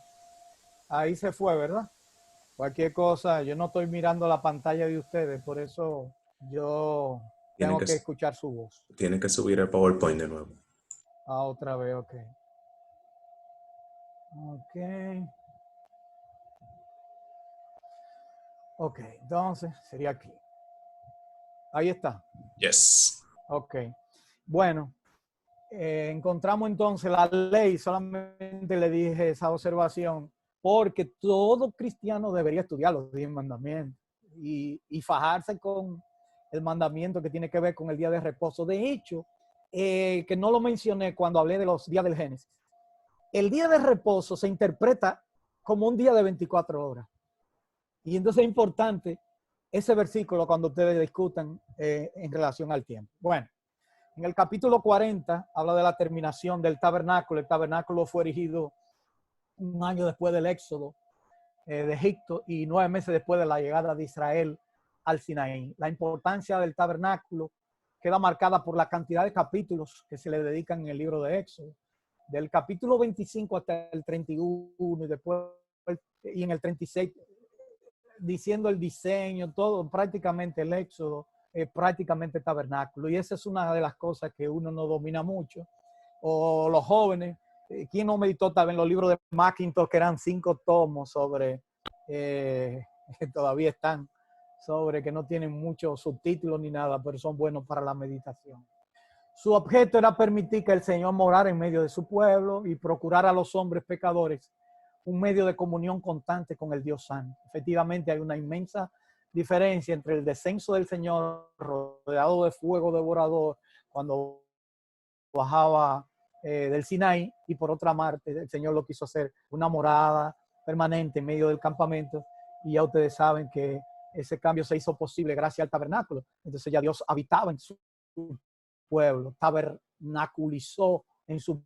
Ahí se fue, ¿verdad? Cualquier cosa, yo no estoy mirando la pantalla de ustedes, por eso yo tengo que escuchar su voz. Tiene que subir el PowerPoint de nuevo. Otra vez, ok. Ok, entonces sería aquí. Ahí está. Yes. Ok. Bueno, encontramos entonces la ley, solamente le dije esa observación, porque todo cristiano debería estudiar los 10 mandamientos y fajarse con el mandamiento que tiene que ver con el día de reposo. De hecho, que no lo mencioné cuando hablé de los días del Génesis. El día de reposo se interpreta como un día de 24 horas. Y entonces es importante ese versículo cuando ustedes discutan en relación al tiempo. Bueno, En el capítulo 40 habla de la terminación del tabernáculo. El tabernáculo fue erigido un año después del éxodo de Egipto y 9 meses después de la llegada de Israel al Sinaí. La importancia del tabernáculo queda marcada por la cantidad de capítulos que se le dedican en el libro de Éxodo. Del capítulo 25 hasta el 31 y después y en el 36 diciendo el diseño, todo, prácticamente el Éxodo, prácticamente tabernáculo. Y esa es una de las cosas que uno no domina mucho. O los jóvenes, ¿quién no meditó también los libros de Mackintosh, que eran 5 tomos sobre, que todavía están, sobre que no tienen muchos subtítulos ni nada, pero son buenos para la meditación? Su objeto era permitir que el Señor morara en medio de su pueblo y procurar a los hombres pecadores un medio de comunión constante con el Dios Santo. Efectivamente, hay una inmensa diferencia entre el descenso del Señor rodeado de fuego devorador cuando bajaba del Sinaí, y por otra parte, el Señor lo quiso hacer una morada permanente en medio del campamento, y ya ustedes saben que ese cambio se hizo posible gracias al tabernáculo. Entonces ya Dios habitaba en su pueblo, tabernaculizó en su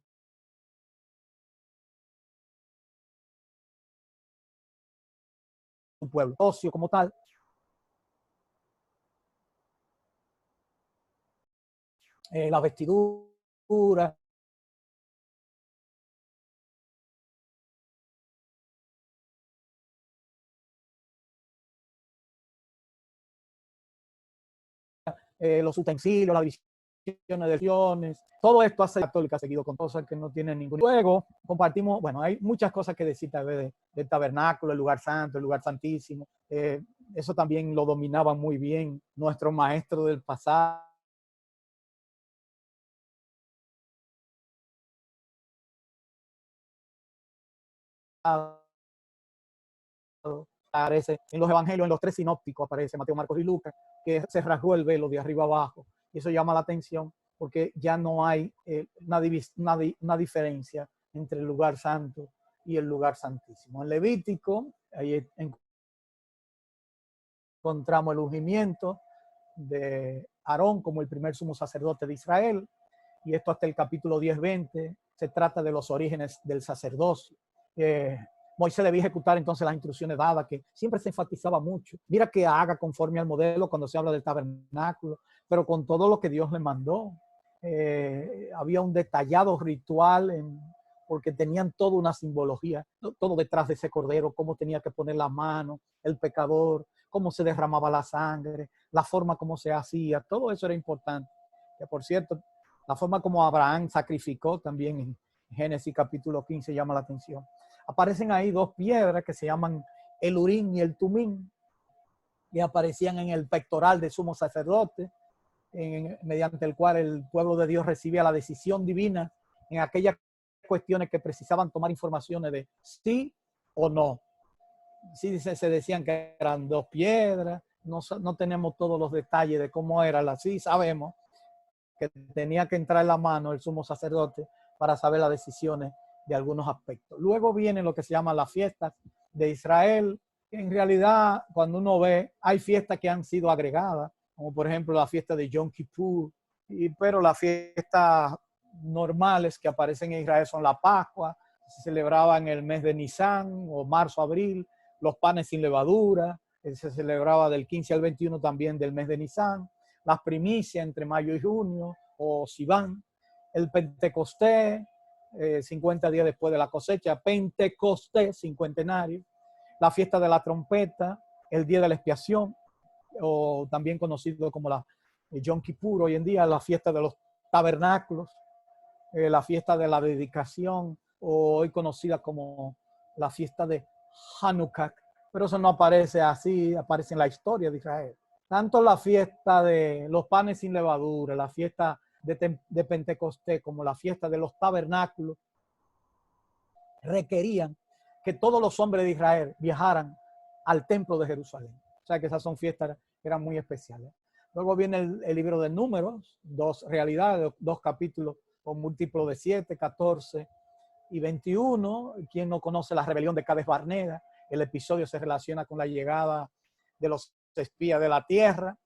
pueblo. Ocio como tal. La vestidura, los utensilios, las divisiones de acciones, todo esto hace la católica seguido con cosas que no tienen ningún. Luego compartimos, bueno, hay muchas cosas que decir tal vez del tabernáculo, el lugar santo, el lugar santísimo. Eso también lo dominaban muy bien nuestros maestros del pasado. Aparece en los evangelios, en los 3 sinópticos aparece Mateo, Marcos y Lucas, que se rasgó el velo de arriba abajo, y eso llama la atención porque ya no hay una diferencia entre el lugar santo y el lugar santísimo. En Levítico, ahí encontramos el ungimiento de Aarón como el primer sumo sacerdote de Israel, y esto hasta el capítulo 10-20 se trata de los orígenes del sacerdocio. Moisés debía ejecutar entonces las instrucciones dadas, que siempre se enfatizaba mucho. Mira que haga conforme al modelo cuando se habla del tabernáculo, pero con todo lo que Dios le mandó. Había un detallado ritual, porque tenían toda una simbología, todo detrás de ese cordero, cómo tenía que poner la mano, el pecador, cómo se derramaba la sangre, la forma como se hacía, todo eso era importante. Que por cierto, la forma como Abraham sacrificó también en Génesis capítulo 15 llama la atención. Aparecen ahí 2 piedras que se llaman el Urim y el Tumim, que aparecían en el pectoral del sumo sacerdote, mediante el cual el pueblo de Dios recibía la decisión divina en aquellas cuestiones que precisaban tomar informaciones de sí o no. Sí, se decían que eran 2 piedras, no tenemos todos los detalles de cómo era, sí sabemos que tenía que entrar en la mano el sumo sacerdote para saber las decisiones de algunos aspectos. Luego viene lo que se llama las fiestas de Israel. En realidad, cuando uno ve, hay fiestas que han sido agregadas, como por ejemplo la fiesta de Yom Kippur, pero las fiestas normales que aparecen en Israel son la Pascua, se celebraba en el mes de Nisan o marzo, abril, los panes sin levadura, se celebraba del 15 al 21 también del mes de Nisan, las primicias entre mayo y junio o Sivan, el Pentecostés, 50 días después de la cosecha, Pentecostés, cincuentenario, la fiesta de la trompeta, el día de la expiación, o también conocido como la Yom Kippur, hoy en día la fiesta de los tabernáculos, la fiesta de la dedicación, o hoy conocida como la fiesta de Hanukkah, pero eso no aparece así, aparece en la historia de Israel. Tanto la fiesta de los panes sin levadura, la fiesta de Pentecostés, como la fiesta de los tabernáculos, requerían que todos los hombres de Israel viajaran al templo de Jerusalén. O sea que esas son fiestas que eran muy especiales. Luego viene el libro de Números, 2 realidades, 2 capítulos con múltiplos de 7, 14 y 21. Quien no conoce la rebelión de Cades Barnea, el episodio se relaciona con la llegada de los espías de la tierra.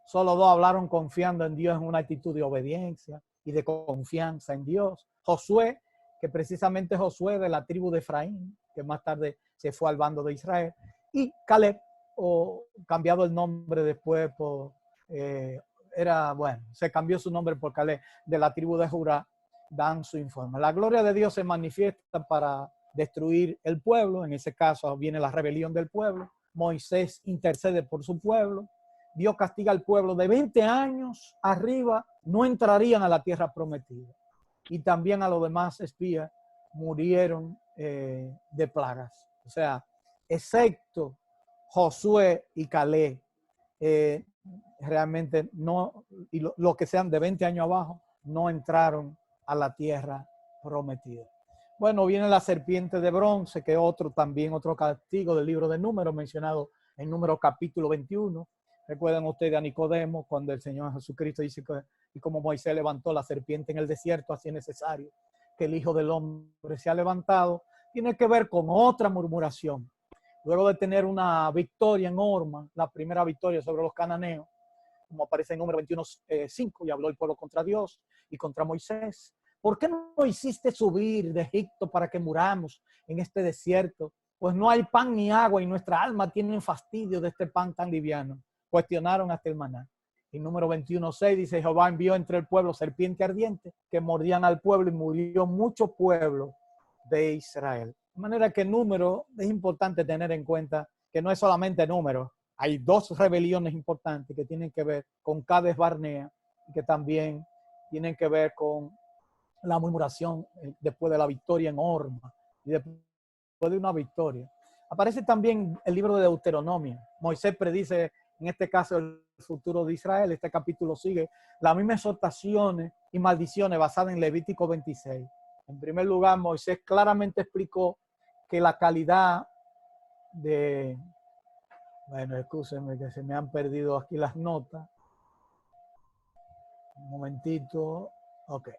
Solo 2 hablaron confiando en Dios en una actitud de obediencia y de confianza en Dios. Josué, que precisamente Josué de la tribu de Efraín, que más tarde se fue al bando de Israel, y Caleb, o cambiado el nombre después por, se cambió su nombre por Caleb, de la tribu de Judá, dan su informe. La gloria de Dios se manifiesta para destruir el pueblo. En ese caso viene la rebelión del pueblo. Moisés intercede por su pueblo. Dios castiga al pueblo de 20 años arriba, no entrarían a la tierra prometida. Y también a los demás espías murieron de plagas. O sea, excepto Josué y Caleb, realmente no, y lo que sean de 20 años abajo, no entraron a la tierra prometida. Bueno, viene la serpiente de bronce, que otro castigo del libro de Números, mencionado en Números capítulo 21. Recuerdan ustedes a Nicodemo, cuando el Señor Jesucristo dice que, y como Moisés levantó la serpiente en el desierto, así es necesario que el Hijo del Hombre sea levantado. Tiene que ver con otra murmuración. Luego de tener una victoria en Orma, la primera victoria sobre los cananeos, como aparece en Número 21:5, y habló el pueblo contra Dios y contra Moisés. ¿Por qué no hiciste subir de Egipto para que muramos en este desierto? Pues no hay pan ni agua y nuestra alma tiene fastidio de este pan tan liviano. Cuestionaron hasta el maná. En Número 21:6 dice, Jehová envió entre el pueblo serpiente ardiente que mordían al pueblo y murió mucho pueblo de Israel. De manera que Número, es importante tener en cuenta que no es solamente Número. Hay 2 rebeliones importantes que tienen que ver con Cades Barnea y que también tienen que ver con la murmuración después de la victoria en Orma y después de una victoria. Aparece también el libro de Deuteronomio. Moisés predice, en este caso, el futuro de Israel. Este capítulo sigue las mismas exhortaciones y maldiciones basadas en Levítico 26. En primer lugar, Moisés claramente explicó que la calidad de... Bueno, excúsenme que se me han perdido aquí las notas. Un momentito. Ok.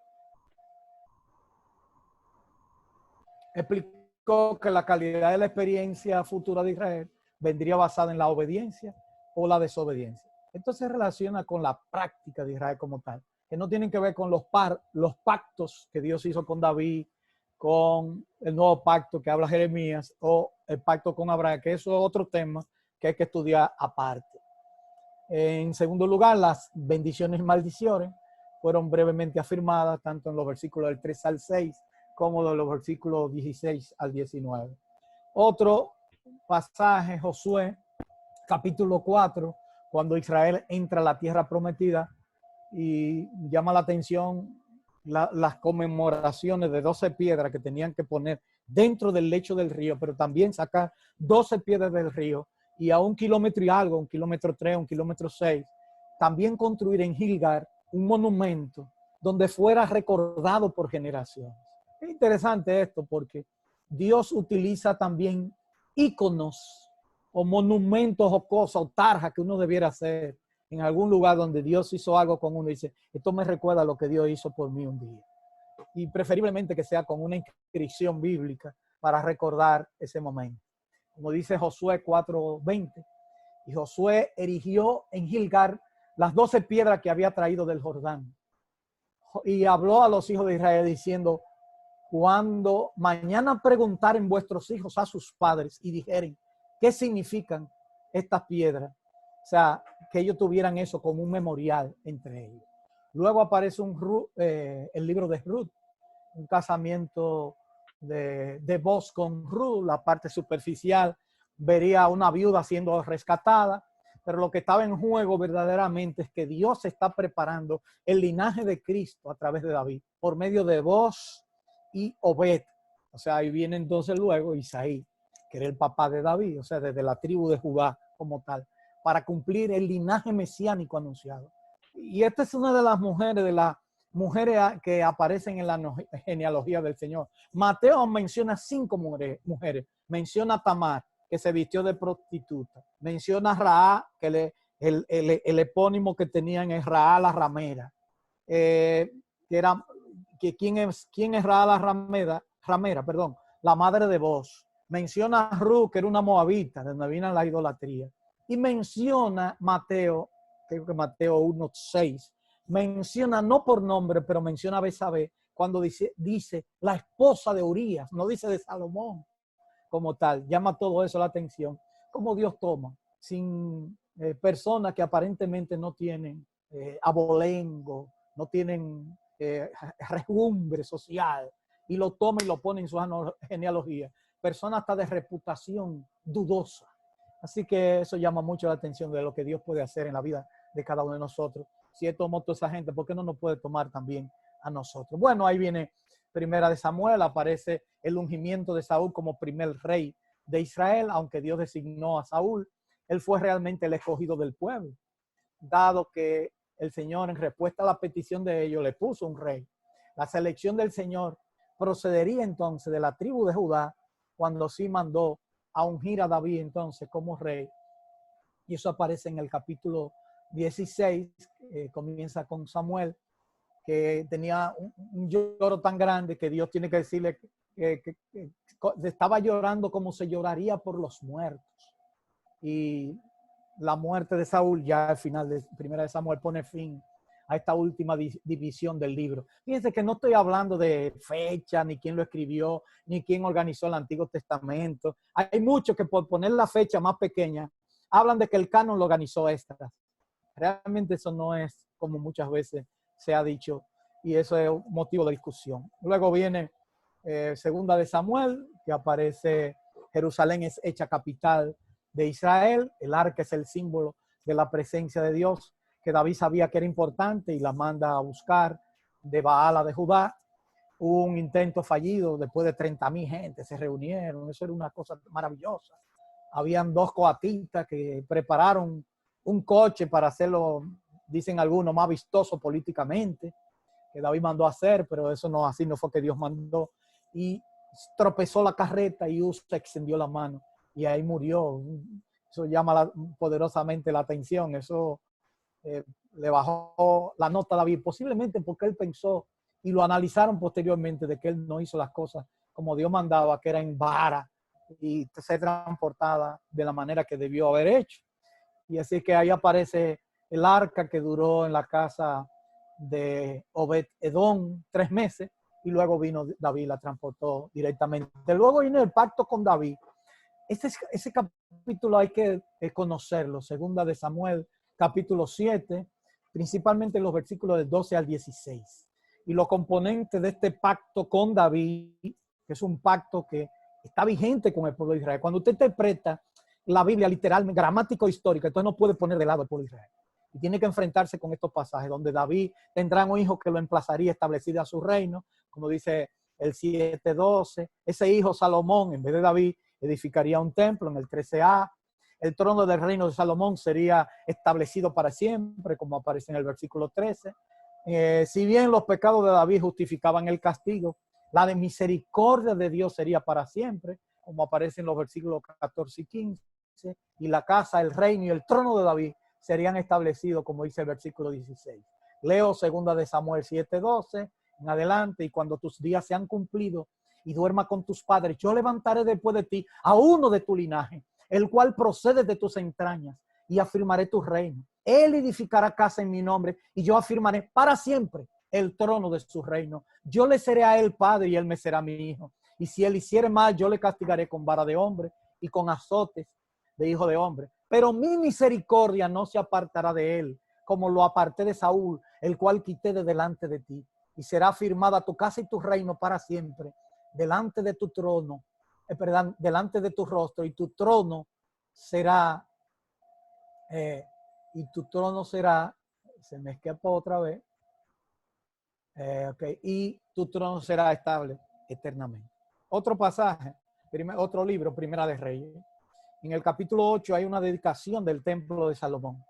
Explicó que la calidad de la experiencia futura de Israel vendría basada en la obediencia o la desobediencia. Esto se relaciona con la práctica de Israel como tal, que no tienen que ver con los pactos que Dios hizo con David, con el nuevo pacto que habla Jeremías, o el pacto con Abraham, que eso es otro tema que hay que estudiar aparte. En segundo lugar, las bendiciones y maldiciones fueron brevemente afirmadas, tanto en los versículos del 3 al 6, como de los versículos 16 al 19. Otro pasaje, Josué, capítulo 4, cuando Israel entra a la tierra prometida, y llama la atención las conmemoraciones de 12 piedras que tenían que poner dentro del lecho del río, pero también sacar 12 piedras del río, y a 1 kilómetro y algo, 1 kilómetro 3, 1 kilómetro 6, también construir en Gilgal un monumento donde fuera recordado por generaciones. Es interesante esto porque Dios utiliza también íconos o monumentos o cosas o tarjas que uno debiera hacer en algún lugar donde Dios hizo algo con uno y dice, esto me recuerda a lo que Dios hizo por mí un día. Y preferiblemente que sea con una inscripción bíblica para recordar ese momento. Como dice Josué 4:20, y Josué erigió en Gilgal las 12 piedras que había traído del Jordán. Y habló a los hijos de Israel diciendo, cuando mañana preguntaren vuestros hijos a sus padres y dijeren, ¿qué significan estas piedras? O sea, que ellos tuvieran eso como un memorial entre ellos. Luego aparece el libro de Ruth, un casamiento de Boaz con Ruth. La parte superficial vería a una viuda siendo rescatada, pero lo que estaba en juego verdaderamente es que Dios está preparando el linaje de Cristo a través de David, por medio de Boaz y Obed. O sea, ahí viene entonces luego Isaí, que era el papá de David, o sea, desde la tribu de Judá como tal, para cumplir el linaje mesiánico anunciado. Y esta es una de las mujeres que aparecen en la genealogía del Señor. Mateo menciona 5 mujeres. Menciona a Tamar, que se vistió de prostituta. Menciona a Raá, que el epónimo que tenían es Raá la ramera. ¿Quién es Raá la ramera? Perdón, la madre de Boaz. Menciona a Ruth, que era una moabita, de donde vino la idolatría. Y menciona Mateo creo que Mateo 1:6, menciona no por nombre, pero menciona a Betsabé cuando dice la esposa de Urías, no dice de Salomón como tal. Llama todo eso la atención, como Dios toma sin personas que aparentemente no tienen abolengo, no tienen regumbre social, y lo toma y lo pone en su genealogía. Personas hasta de reputación dudosa. Así que eso llama mucho la atención de lo que Dios puede hacer en la vida de cada uno de nosotros. Si Él tomó toda esa gente, ¿por qué no nos puede tomar también a nosotros? Bueno, ahí viene Primera de Samuel, aparece el ungimiento de Saúl como primer rey de Israel, aunque Dios designó a Saúl. Él fue realmente el escogido del pueblo, dado que el Señor, en respuesta a la petición de ellos, le puso un rey. La selección del Señor procedería entonces de la tribu de Judá, cuando sí mandó a ungir a David entonces como rey. Y eso aparece en el capítulo 16, comienza con Samuel, que tenía un lloro tan grande que Dios tiene que decirle que estaba llorando como se lloraría por los muertos. Y la muerte de Saúl, ya al final de Primera de Samuel, pone fin a esta última división del libro. Fíjense que no estoy hablando de fecha, ni quién lo escribió, ni quién organizó el Antiguo Testamento. Hay muchos que por poner la fecha más pequeña, hablan de que el canon lo organizó Esdras. Realmente eso no es como muchas veces se ha dicho, y eso es un motivo de discusión. Luego viene Segunda de Samuel, que aparece Jerusalén es hecha capital de Israel. El arca es el símbolo de la presencia de Dios, que David sabía que era importante y la manda a buscar de Baala de Judá. Hubo un intento fallido, después de 30,000 gente se reunieron. Eso era una cosa maravillosa. Habían 2 coatistas que prepararon un coche para hacerlo, dicen algunos, más vistoso políticamente, que David mandó a hacer, pero eso no, así no fue que Dios mandó. Y tropezó la carreta y Usa extendió la mano y ahí murió. Eso llama poderosamente la atención. Eso le bajó la nota a David, posiblemente porque él pensó, y lo analizaron posteriormente, de que él no hizo las cosas como Dios mandaba, que era en vara y ser transportada de la manera que debió haber hecho. Y así que ahí aparece el arca, que duró en la casa de Obed-Edom 3 meses, y luego vino David y la transportó directamente. Luego vino el pacto con David. Ese capítulo hay que conocerlo. Segunda de Samuel, capítulo 7, principalmente los versículos del 12 al 16. Y los componentes de este pacto con David, que es un pacto que está vigente con el pueblo de Israel. Cuando usted interpreta la Biblia literalmente, gramático histórica, entonces no puede poner de lado al pueblo de Israel. Y tiene que enfrentarse con estos pasajes, donde David tendrá un hijo que lo emplazaría establecido a su reino, como dice el 7:12. Ese hijo Salomón, en vez de David, edificaría un templo en el 13a. El trono del reino de Salomón sería establecido para siempre, como aparece en el versículo 13. Si bien los pecados de David justificaban el castigo, la de misericordia de Dios sería para siempre, como aparece en los versículos 14 y 15. Y la casa, el reino y el trono de David serían establecidos, como dice el versículo 16. Leo segunda de Samuel 7:12 en adelante. Y cuando tus días se han cumplido y duerma con tus padres, yo levantaré después de ti a uno de tu linaje, el cual procede de tus entrañas, y afirmaré tu reino. Él edificará casa en mi nombre, y yo afirmaré para siempre el trono de su reino. Yo le seré a él padre, y él me será mi hijo. Y si él hiciere mal, yo le castigaré con vara de hombre y con azotes de hijo de hombre. Pero mi misericordia no se apartará de él, como lo aparté de Saúl, el cual quité de delante de ti. Y será firmada tu casa y tu reino para siempre, delante de tu trono, delante de tu rostro, y tu trono será, se me escapó otra vez, y tu trono será estable eternamente. Otro pasaje, otro libro, Primera de Reyes. En el capítulo 8 hay una dedicación del templo de Salomón.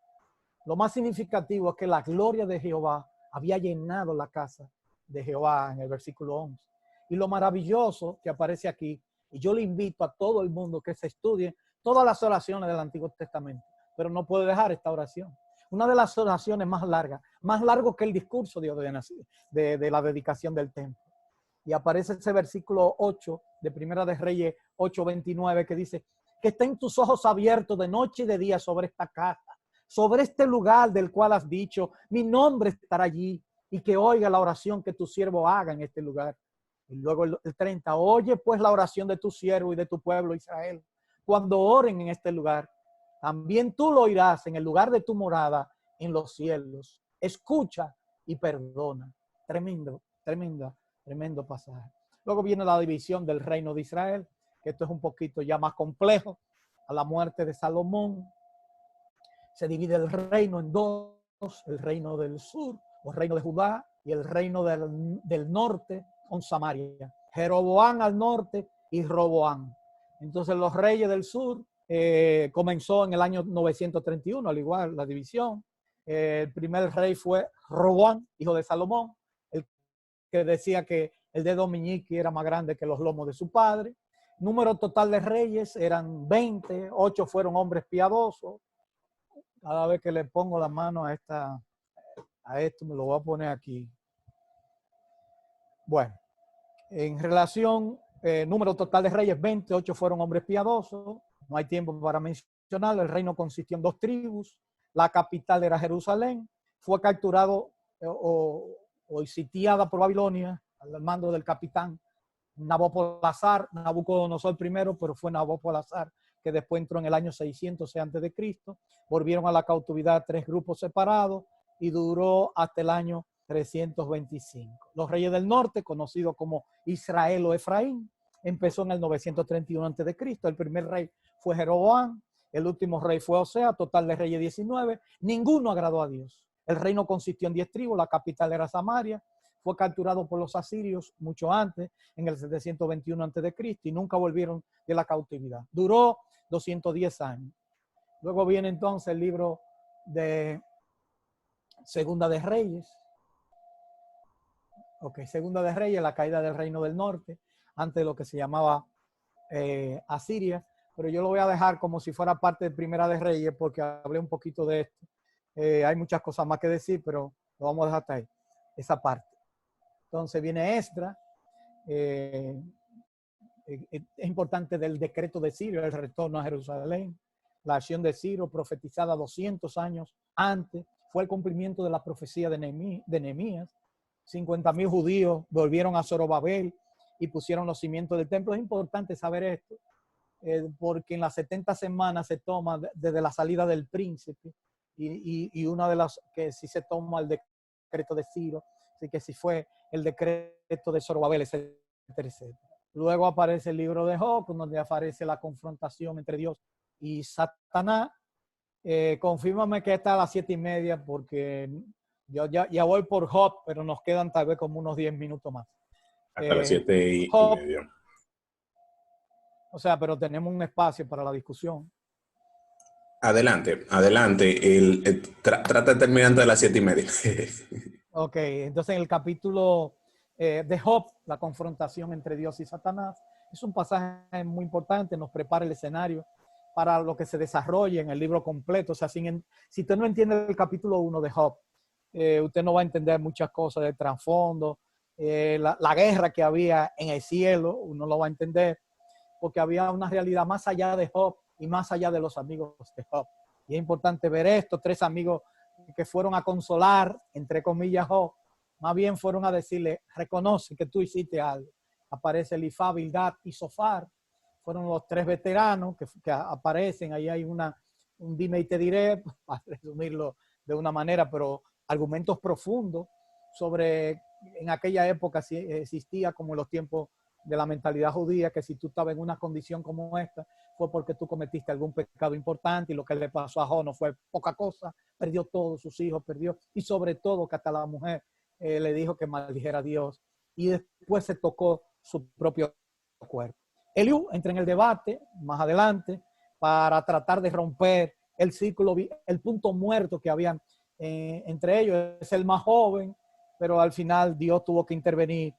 Lo más significativo es que la gloria de Jehová había llenado la casa de Jehová en el versículo 11. Y lo maravilloso que aparece aquí, y yo le invito a todo el mundo que se estudie todas las oraciones del Antiguo Testamento, pero no puedo dejar esta oración. Una de las oraciones más largas, más largo que el discurso de la dedicación del templo. Y aparece ese versículo 8 de Primera de Reyes 8:29, que dice: que estén tus ojos abiertos de noche y de día sobre esta casa, sobre este lugar del cual has dicho, mi nombre estará allí, y que oiga la oración que tu siervo haga en este lugar. Y luego el 30, oye pues la oración de tu siervo y de tu pueblo Israel, cuando oren en este lugar. También tú lo oirás en el lugar de tu morada en los cielos. Escucha y perdona. Tremendo pasaje. Luego viene la división del reino de Israel, que esto es un poquito ya más complejo. A la muerte de Salomón, se divide el reino en dos, el reino del sur, o el reino de Judá, y el reino del norte, con Samaria. Jeroboam al norte y Roboam. Entonces los reyes del sur comenzó en el año 931, al igual la división. El primer rey fue Roboam, hijo de Salomón, el que decía que el dedo meñique era más grande que los lomos de su padre. Número total de reyes eran 20, 8 fueron hombres piadosos. Cada vez que le pongo la mano a esto, me lo voy a poner aquí. Bueno, en relación, número total de reyes, 28 fueron hombres piadosos. No hay tiempo para mencionar. El reino consistió en 2 tribus. La capital era Jerusalén. Fue capturado o sitiada por Babilonia al mando del capitán Nabopolassar, Nabucodonosor primero, pero fue Nabopolassar que después entró en el año 600 a.C. Volvieron a la cautividad 3 grupos separados y duró hasta el año 325. Los reyes del norte, conocidos como Israel o Efraín, empezó en el 931 a.C. El primer rey fue Jeroboam, el último rey fue Osea, total de reyes 19. Ninguno agradó a Dios. El reino consistió en 10 tribus, la capital era Samaria. Fue capturado por los asirios mucho antes, en el 721 a.C., y nunca volvieron de la cautividad. Duró 210 años. Luego viene entonces el libro de Segunda de Reyes. Segunda de Reyes, la caída del reino del norte, antes de lo que se llamaba Asiria. Pero yo lo voy a dejar como si fuera parte de Primera de Reyes, porque hablé un poquito de esto. Hay muchas cosas más que decir, pero lo vamos a dejar hasta ahí, esa parte. Entonces viene Esdras. Es importante del decreto de Ciro, el retorno a Jerusalén. La acción de Ciro, profetizada 200 años antes, fue el cumplimiento de la profecía de Nehemías. 50,000 judíos volvieron a Zorobabel y pusieron los cimientos del templo. Es importante saber esto, porque en las 70 semanas se toma desde la salida del príncipe, y una de las que sí se toma el decreto de Ciro, así que sí fue el decreto de Zorobabel, etcétera, etcétera. Luego aparece el libro de Job, donde aparece la confrontación entre Dios y Satanás. Confírmame que está a las 7:30, porque yo ya voy por Job, pero nos quedan tal vez como unos 10 minutos más. Hasta las 7:30. O sea, pero tenemos un espacio para la discusión. Adelante. Trata de terminar antes de las 7:30. Ok, entonces en el capítulo de Job, la confrontación entre Dios y Satanás, es un pasaje muy importante, nos prepara el escenario para lo que se desarrolla en el libro completo. O sea, si usted no entiende el capítulo 1 de Job, usted no va a entender muchas cosas del trasfondo, la guerra que había en el cielo, uno lo va a entender, porque había una realidad más allá de Job y más allá de los amigos de Job. Y es importante ver esto. 3 amigos que fueron a consolar, entre comillas, Job, más bien fueron a decirle, reconoce que tú hiciste algo. Aparece Elifaz, Bildad y Zofar. Fueron los 3 veteranos que aparecen. Ahí hay un dime y te diré, para resumirlo de una manera, pero argumentos profundos sobre, en aquella época si existía, como en los tiempos de la mentalidad judía, que si tú estabas en una condición como esta, fue porque tú cometiste algún pecado importante, y lo que le pasó a Job no fue poca cosa. Perdió todos sus hijos, y sobre todo que hasta la mujer le dijo que maldijera a Dios, y después se tocó su propio cuerpo. Eliú entra en el debate más adelante para tratar de romper el círculo, el punto muerto que había entre ellos. Es el más joven, pero al final Dios tuvo que intervenir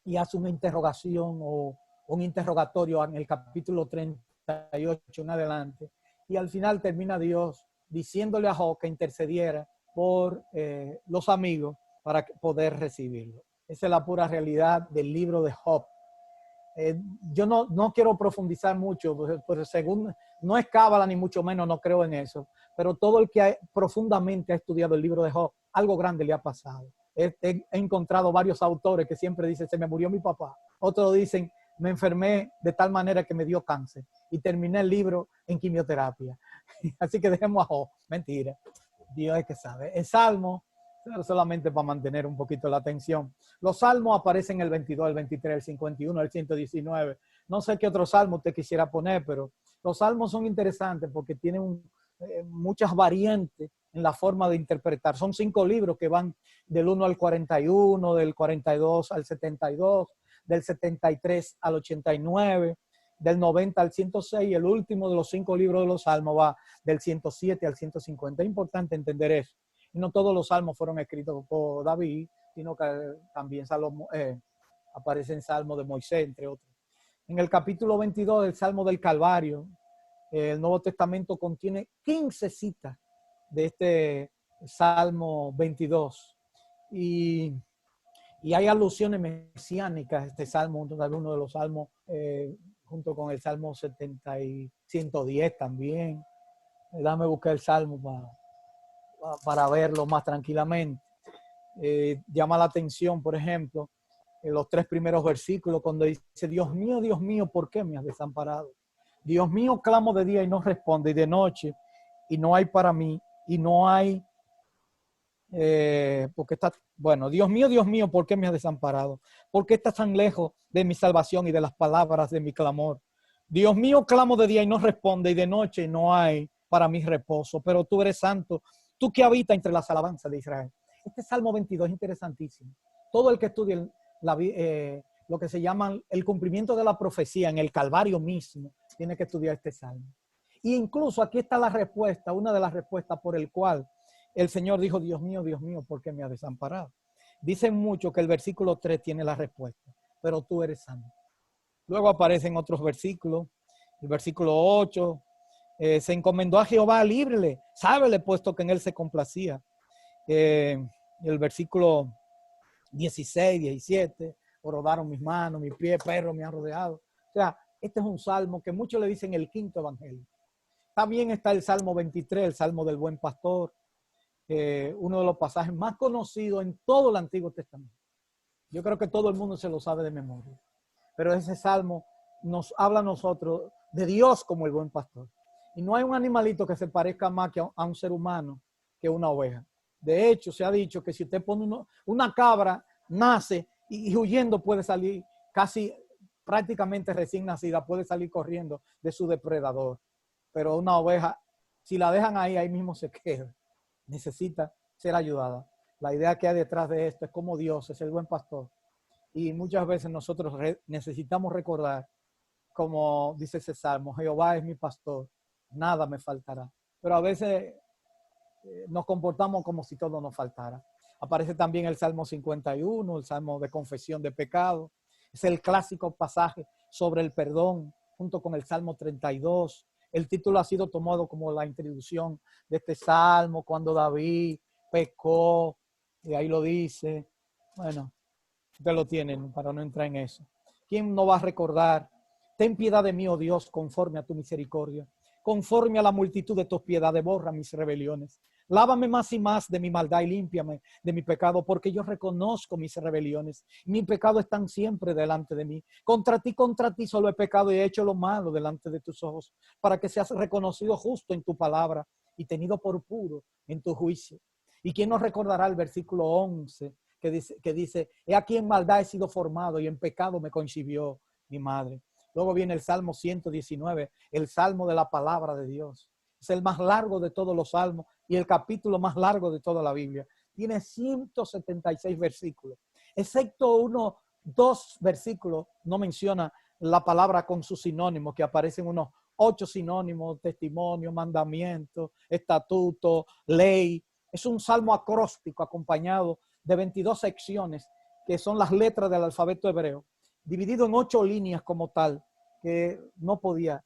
y hace una interrogación o un interrogatorio en el capítulo 38 en adelante. Y al final termina Dios diciéndole a Job que intercediera por los amigos para poder recibirlo. Esa es la pura realidad del libro de Job. Yo no quiero profundizar mucho, pues según, no es cábala ni mucho menos, no creo en eso, pero todo el que profundamente ha estudiado el libro de Job, algo grande le ha pasado. He encontrado varios autores que siempre dicen, se me murió mi papá. Otros dicen, me enfermé de tal manera que me dio cáncer y terminé el libro en quimioterapia. Así que dejemos a Job. Mentira. Dios es que sabe. El Salmo, solamente para mantener un poquito la atención. Los salmos aparecen el 22, el 23, el 51, el 119. No sé qué otro salmo usted quisiera poner, pero los salmos son interesantes porque tienen muchas variantes en la forma de interpretar. Son 5 libros que van del 1 al 41, del 42 al 72, del 73 al 89, del 90 al 106, y el último de los 5 libros de los salmos va del 107 al 150. Es importante entender eso. Y no todos los salmos fueron escritos por David, sino que también aparecen salmos de Moisés, entre otros. En el capítulo 22 del Salmo del Calvario, el Nuevo Testamento contiene 15 citas de este Salmo 22. Y hay alusiones mesiánicas a este salmo, uno de los salmos, junto con el Salmo 70 y 110 también. Déjame buscar el salmo para verlo más tranquilamente. Llama la atención, por ejemplo, en los 3 primeros versículos, cuando dice, Dios mío, ¿por qué me has desamparado? Dios mío, clamo de día y no responde, y de noche, y no hay para mí, y no hay, porque está, bueno, Dios mío, ¿por qué me has desamparado? ¿Por qué estás tan lejos de mi salvación y de las palabras de mi clamor? Dios mío, clamo de día y no responde, y de noche no hay para mí reposo, pero tú eres santo, tú que habitas entre las alabanzas de Israel. Este Salmo 22 es interesantísimo. Todo el que estudie lo que se llama el cumplimiento de la profecía en el Calvario mismo, tiene que estudiar este Salmo. E incluso aquí está la respuesta, una de las respuestas por el cual el Señor dijo, Dios mío, ¿por qué me has desamparado? Dicen mucho que el versículo 3 tiene la respuesta, pero tú eres santo. Luego aparecen otros versículos. El versículo 8, se encomendó a Jehová, líbrele, sábele, puesto que en él se complacía. El versículo 16, 17, rodaron mis manos, mis pies, perros me han rodeado. O sea, este es un salmo que muchos le dicen el quinto evangelio. También está el Salmo 23, el Salmo del Buen Pastor, uno de los pasajes más conocidos en todo el Antiguo Testamento. Yo creo que todo el mundo se lo sabe de memoria. Pero ese salmo nos habla a nosotros de Dios como el buen pastor. Y no hay un animalito que se parezca más a un ser humano que una oveja. De hecho, se ha dicho que si usted pone una cabra, nace y huyendo puede salir casi prácticamente recién nacida, puede salir corriendo de su depredador. Pero una oveja, si la dejan ahí mismo se queda. Necesita ser ayudada. La idea que hay detrás de esto es cómo Dios es el buen pastor. Y muchas veces nosotros necesitamos recordar, como dice ese salmo, Jehová es mi pastor, nada me faltará. Pero a veces nos comportamos como si todo nos faltara. Aparece también el Salmo 51, el Salmo de confesión de pecado. Es el clásico pasaje sobre el perdón, junto con el Salmo 32. El título ha sido tomado como la introducción de este salmo, cuando David pecó, y ahí lo dice. Bueno, ustedes lo tienen para no entrar en eso. ¿Quién no va a recordar? Ten piedad de mí, oh Dios, conforme a tu misericordia. Conforme a la multitud de tus piedades, borra mis rebeliones. Lávame más y más de mi maldad y límpiame de mi pecado, porque yo reconozco mis rebeliones. Mi pecado están siempre delante de mí. Contra ti solo he pecado y he hecho lo malo delante de tus ojos, para que seas reconocido justo en tu palabra y tenido por puro en tu juicio. ¿Y quién nos recordará el versículo 11 que dice, he aquí en maldad he sido formado y en pecado me concibió mi madre? Luego viene el Salmo 119, el Salmo de la palabra de Dios. Es el más largo de todos los salmos y el capítulo más largo de toda la Biblia. Tiene 176 versículos. Excepto 2 versículos, no menciona la palabra con sus sinónimos, que aparecen unos 8 sinónimos: testimonio, mandamiento, estatuto, ley. Es un salmo acróstico acompañado de 22 secciones, que son las letras del alfabeto hebreo, dividido en 8 líneas como tal, que no podía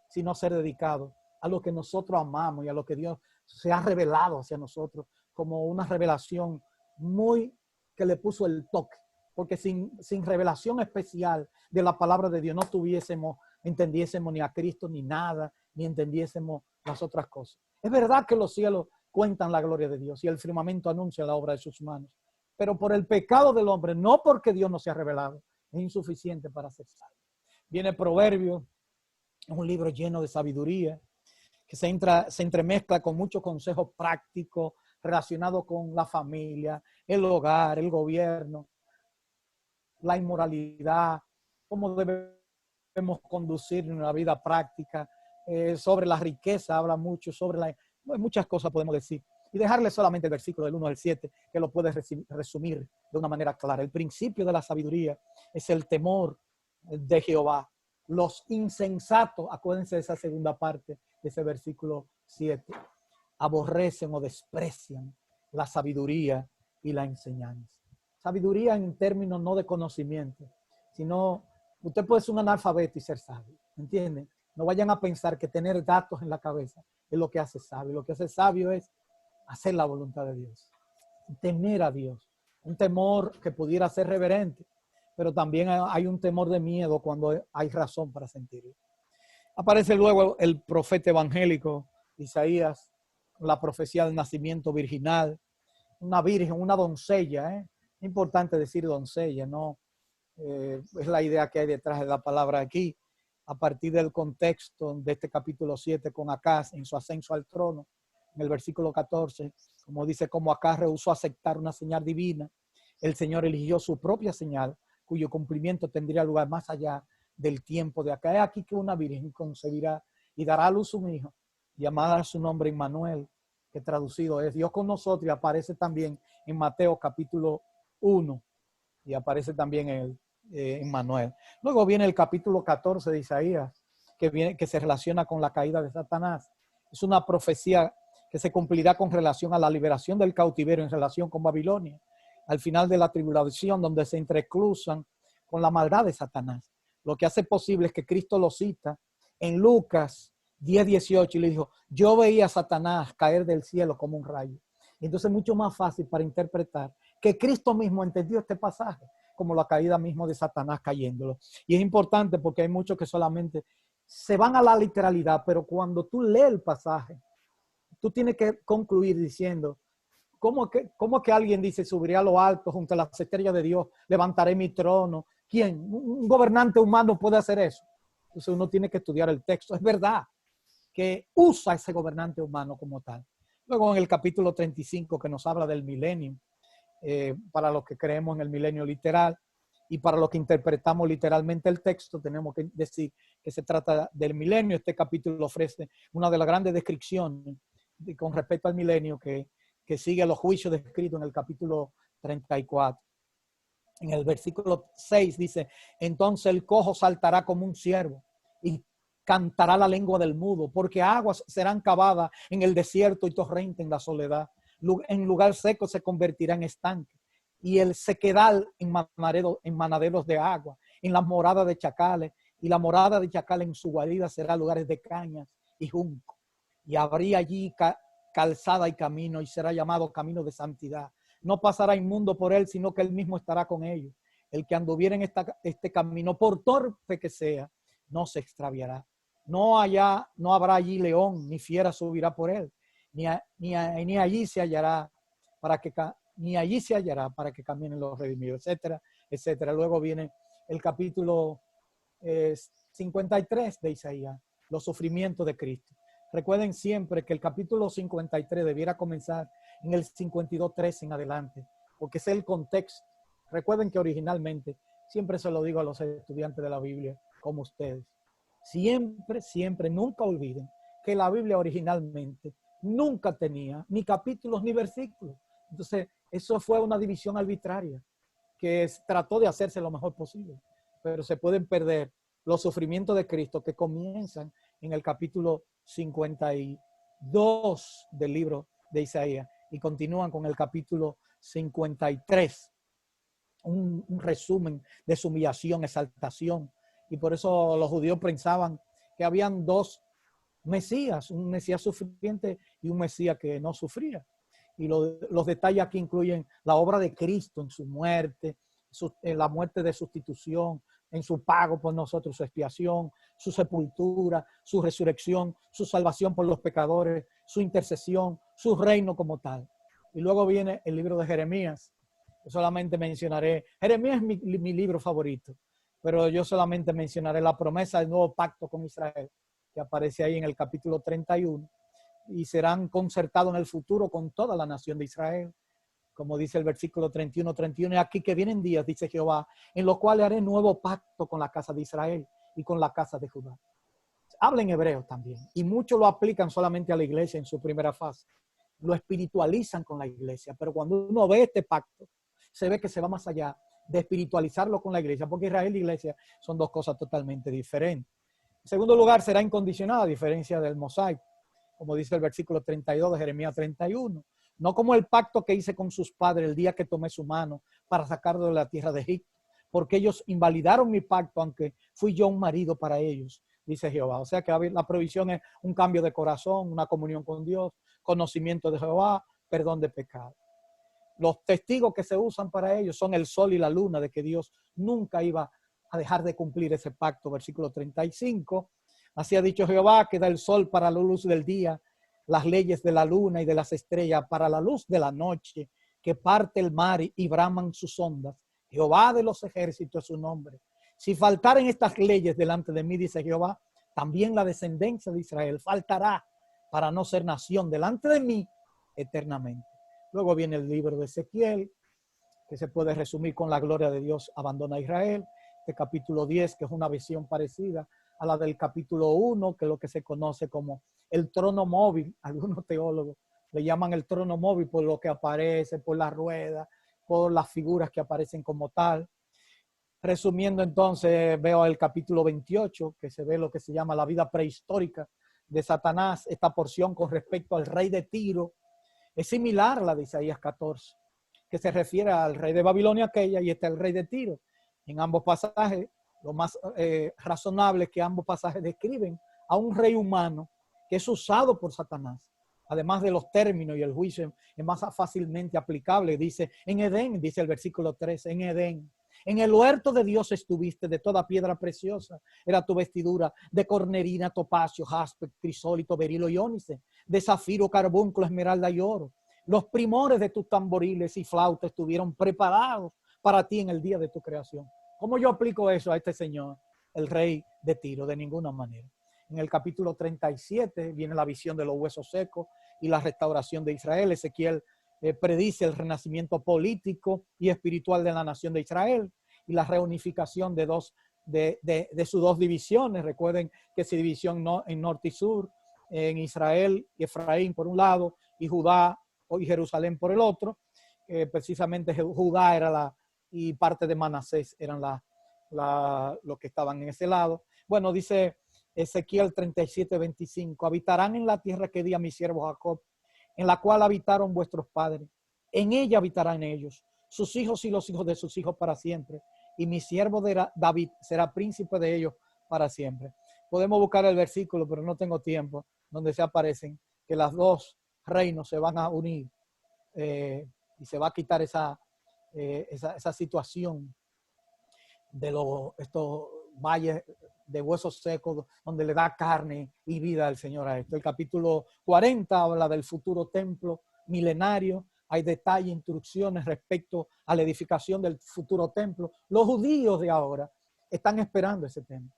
sino ser dedicado a lo que nosotros amamos y a lo que Dios se ha revelado hacia nosotros como una revelación muy que le puso el toque. porque sin revelación especial de la palabra de Dios no entendiésemos ni a Cristo ni nada, ni entendiésemos las otras cosas. Es verdad que los cielos cuentan la gloria de Dios y el firmamento anuncia la obra de sus manos, pero por el pecado del hombre, no porque Dios no se ha revelado, es insuficiente para ser salvo. Viene Proverbio, un libro lleno de sabiduría, que se entremezcla con muchos consejos prácticos relacionados con la familia, el hogar, el gobierno, la inmoralidad, cómo debemos conducir una vida práctica, sobre la riqueza habla mucho, muchas cosas podemos decir. Y dejarle solamente el versículo del 1 al 7, que lo puede resumir de una manera clara. El principio de la sabiduría es el temor de Jehová. Los insensatos, acuérdense de esa segunda parte de ese versículo 7, aborrecen o desprecian la sabiduría y la enseñanza. Sabiduría en términos no de conocimiento, sino usted puede ser un analfabeto y ser sabio, ¿entienden? No vayan a pensar que tener datos en la cabeza es lo que hace sabio. Lo que hace sabio es hacer la voluntad de Dios, temer a Dios, un temor que pudiera ser reverente, pero también hay un temor de miedo cuando hay razón para sentirlo. Aparece luego el profeta evangélico Isaías, la profecía del nacimiento virginal, una virgen, una doncella, Es importante decir doncella, ¿no? Es la idea que hay detrás de la palabra aquí, a partir del contexto de este capítulo 7 con Acaz en su ascenso al trono, en el versículo 14, como dice, como Acaz rehusó aceptar una señal divina, el Señor eligió su propia señal, cuyo cumplimiento tendría lugar más allá del tiempo de acá. Es aquí que una virgen concebirá y dará a luz un hijo, llamará su nombre Emmanuel, que traducido es Dios con nosotros, y aparece también en Mateo capítulo 1, y aparece también en Emmanuel. Luego viene el capítulo 14 de Isaías, que se relaciona con la caída de Satanás. Es una profecía que se cumplirá con relación a la liberación del cautiverio en relación con Babilonia, al final de la tribulación, donde se entrecruzan con la maldad de Satanás. Lo que hace posible es que Cristo lo cita en Lucas 10:18 y le dijo, yo veía a Satanás caer del cielo como un rayo. Y entonces es mucho más fácil para interpretar que Cristo mismo entendió este pasaje como la caída mismo de Satanás cayéndolo. Y es importante porque hay muchos que solamente se van a la literalidad, pero cuando tú lees el pasaje, tú tienes que concluir diciendo, ¿cómo que alguien dice, subiré a lo alto junto a las estrellas de Dios, levantaré mi trono? ¿Quién? ¿Un gobernante humano puede hacer eso? Entonces uno tiene que estudiar el texto. Es verdad que usa ese gobernante humano como tal. Luego en el capítulo 35 que nos habla del milenio, para los que creemos en el milenio literal y para los que interpretamos literalmente el texto, tenemos que decir que se trata del milenio. Este capítulo ofrece una de las grandes descripciones con respecto al milenio que sigue los juicios descritos en el capítulo 34. En el versículo 6 dice, entonces el cojo saltará como un ciervo y cantará la lengua del mudo, porque aguas serán cavadas en el desierto y torrente en la soledad. En lugar seco se convertirá en estanque y el sequedal en manaderos de agua, en las moradas de chacales, y la morada de chacal en su guarida será lugares de cañas y junco. Y habría allí calzada y camino, y será llamado camino de santidad. No pasará inmundo por él, sino que él mismo estará con ellos. El que anduviera en este camino, por torpe que sea, no se extraviará. No habrá allí león, ni fiera subirá por él, ni allí se hallará para que caminen los redimidos, etcétera, etcétera. Luego viene el capítulo 53 de Isaías, los sufrimientos de Cristo. Recuerden siempre que el capítulo 53 debiera comenzar en el 52:13 en adelante, porque es el contexto. Recuerden que originalmente, siempre se lo digo a los estudiantes de la Biblia, como ustedes, siempre, nunca olviden que la Biblia originalmente nunca tenía ni capítulos ni versículos. Entonces, eso fue una división arbitraria que trató de hacerse lo mejor posible, pero se pueden perder los sufrimientos de Cristo que comienzan en el capítulo 52 del libro de Isaías y continúan con el capítulo 53, un resumen de su humillación, exaltación. Y por eso los judíos pensaban que habían dos Mesías, un Mesías sufriente y un Mesías que no sufría. Y los detalles aquí incluyen la obra de Cristo en su muerte, en la muerte de sustitución, en su pago por nosotros, su expiación, su sepultura, su resurrección, su salvación por los pecadores, su intercesión, su reino como tal. Y luego viene el libro de Jeremías. Yo solamente mencionaré, Jeremías es mi libro favorito, pero yo solamente mencionaré la promesa del nuevo pacto con Israel, que aparece ahí en el capítulo 31, y serán concertados en el futuro con toda la nación de Israel. Como dice el versículo 31, y aquí que vienen días, dice Jehová, en los cuales haré nuevo pacto con la casa de Israel y con la casa de Judá. Habla en hebreo también, y muchos lo aplican solamente a la iglesia en su primera fase. Lo espiritualizan con la iglesia, pero cuando uno ve este pacto, se ve que se va más allá de espiritualizarlo con la iglesia, porque Israel y iglesia son dos cosas totalmente diferentes. En segundo lugar, será incondicional, a diferencia del mosaico, como dice el versículo 32 de Jeremías 31. No como el pacto que hice con sus padres el día que tomé su mano para sacarlo de la tierra de Egipto, porque ellos invalidaron mi pacto, aunque fui yo un marido para ellos, dice Jehová. O sea que la provisión es un cambio de corazón, una comunión con Dios, conocimiento de Jehová, perdón de pecado. Los testigos que se usan para ellos son el sol y la luna, de que Dios nunca iba a dejar de cumplir ese pacto. Versículo 35. Así ha dicho Jehová, que da el sol para la luz del día, las leyes de la luna y de las estrellas para la luz de la noche, que parte el mar y braman sus ondas. Jehová de los ejércitos es su nombre. Si faltaren estas leyes delante de mí, dice Jehová, también la descendencia de Israel faltará para no ser nación delante de mí eternamente. Luego viene el libro de Ezequiel, que se puede resumir con la gloria de Dios abandona a Israel. Este capítulo 10, que es una visión parecida a la del capítulo 1, que es lo que se conoce como el trono móvil. Algunos teólogos le llaman el trono móvil por lo que aparece, por la rueda, por las figuras que aparecen como tal. Resumiendo entonces, veo el capítulo 28, que se ve lo que se llama la vida prehistórica de Satanás. Esta porción con respecto al rey de Tiro es similar a la de Isaías 14, que se refiere al rey de Babilonia aquella, y este es el rey de Tiro. En ambos pasajes, lo más razonable es que ambos pasajes describen a un rey humano que es usado por Satanás. Además de los términos y el juicio, es más fácilmente aplicable. Dice, en Edén, dice el versículo 13, en Edén, en el huerto de Dios estuviste, de toda piedra preciosa era tu vestidura, de cornerina, topacio, jaspe, crisólito, berilo y ónice, de zafiro, carbúnculo, esmeralda y oro. Los primores de tus tamboriles y flautas estuvieron preparados para ti en el día de tu creación. ¿Cómo yo aplico eso a este señor, el rey de Tiro? De ninguna manera. En el capítulo 37 viene la visión de los huesos secos y la restauración de Israel. Ezequiel predice el renacimiento político y espiritual de la nación de Israel y la reunificación de sus dos divisiones. Recuerden que se división en norte y sur, en Israel y Efraín por un lado y Judá y Jerusalén por el otro. Precisamente Judá era y parte de Manasés eran los que estaban en ese lado. Bueno, dice Ezequiel 37:25, habitarán en la tierra que di a mi siervo Jacob, en la cual habitaron vuestros padres. En ella habitarán ellos, sus hijos y los hijos de sus hijos para siempre. Y mi siervo David será príncipe de ellos para siempre. Podemos buscar el versículo, pero no tengo tiempo, donde se aparecen que las dos reinos se van a unir y se va a quitar esa situación de estos valles de huesos secos, donde le da carne y vida al Señor a esto. El capítulo 40 habla del futuro templo milenario. Hay detalles, instrucciones respecto a la edificación del futuro templo. Los judíos de ahora están esperando ese templo.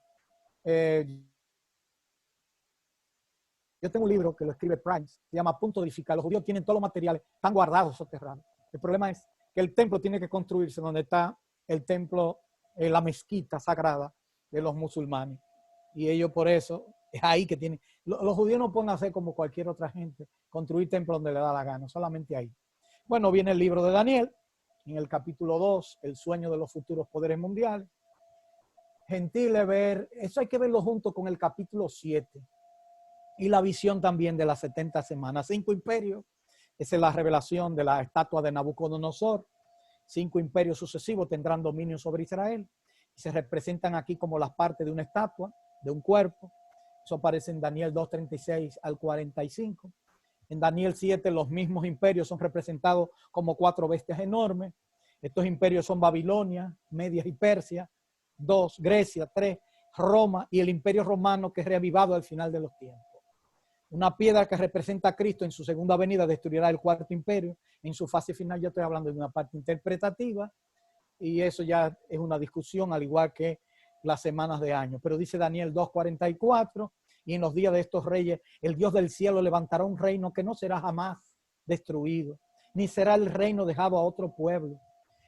Yo tengo un libro que lo escribe Price, se llama Punto de Edificar. Los judíos tienen todos los materiales, están guardados, soterrados. El problema es que el templo tiene que construirse donde está el templo, la mezquita sagrada de los musulmanes. Y ellos por eso, es ahí que tienen. Los judíos no pueden hacer como cualquier otra gente, construir templos donde le da la gana, solamente ahí. Bueno, viene el libro de Daniel, en el capítulo 2, el sueño de los futuros poderes mundiales. Gentile ver, eso hay que verlo junto con el capítulo 7 y la visión también de las 70 semanas. 5 imperios, esa es la revelación de la estatua de Nabucodonosor. 5 imperios sucesivos tendrán dominio sobre Israel. Se representan aquí como las partes de una estatua, de un cuerpo. Eso aparece en Daniel 2:36 al 45. En Daniel 7 los mismos imperios son representados como 4 bestias enormes. Estos imperios son Babilonia, Media y Persia, 2, Grecia, 3, Roma y el imperio romano que es reavivado al final de los tiempos. Una piedra que representa a Cristo en su segunda venida destruirá el cuarto imperio. En su fase final yo estoy hablando de una parte interpretativa y eso ya es una discusión al igual que las semanas de año. Pero dice Daniel 2:44, y en los días de estos reyes el Dios del cielo levantará un reino que no será jamás destruido, ni será el reino dejado a otro pueblo.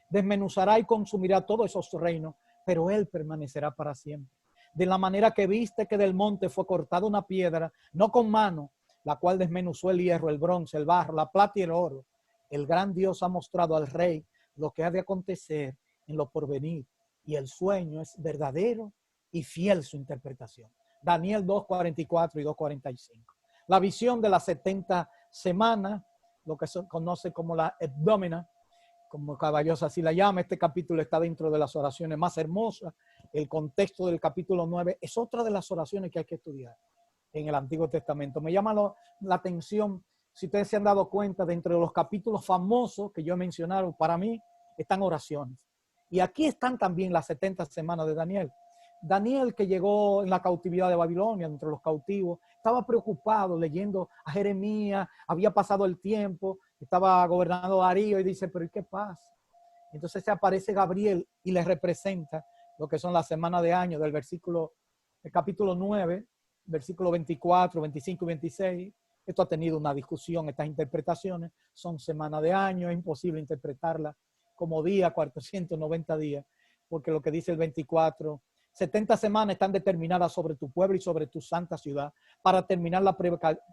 Desmenuzará y consumirá todos esos reinos, pero él permanecerá para siempre. De la manera que viste que del monte fue cortada una piedra, no con mano, la cual desmenuzó el hierro, el bronce, el barro, la plata y el oro. El gran Dios ha mostrado al rey lo que ha de acontecer en lo porvenir, y el sueño es verdadero y fiel su interpretación. Daniel 2:44 y 2:45. La visión de las 70 semanas, lo que se conoce como la hebdomina, como Caballosa así la llama. Este capítulo está dentro de las oraciones más hermosas. El contexto del capítulo 9 es otra de las oraciones que hay que estudiar en el Antiguo Testamento. Me llama la atención, si ustedes se han dado cuenta, dentro de los capítulos famosos que yo he mencionado, para mí están oraciones. Y aquí están también las 70 semanas de Daniel. Daniel, que llegó en la cautividad de Babilonia, entre los cautivos, estaba preocupado leyendo a Jeremías, había pasado el tiempo, estaba gobernando Darío y dice, pero ¿y qué pasa? Entonces se aparece Gabriel y le representa lo que son las semanas de año del capítulo 9, versículo 24, 25 y 26. Esto ha tenido una discusión, estas interpretaciones son semanas de año, es imposible interpretarla como día, 490 días, porque lo que dice el 24, 70 semanas están determinadas sobre tu pueblo y sobre tu santa ciudad para terminar la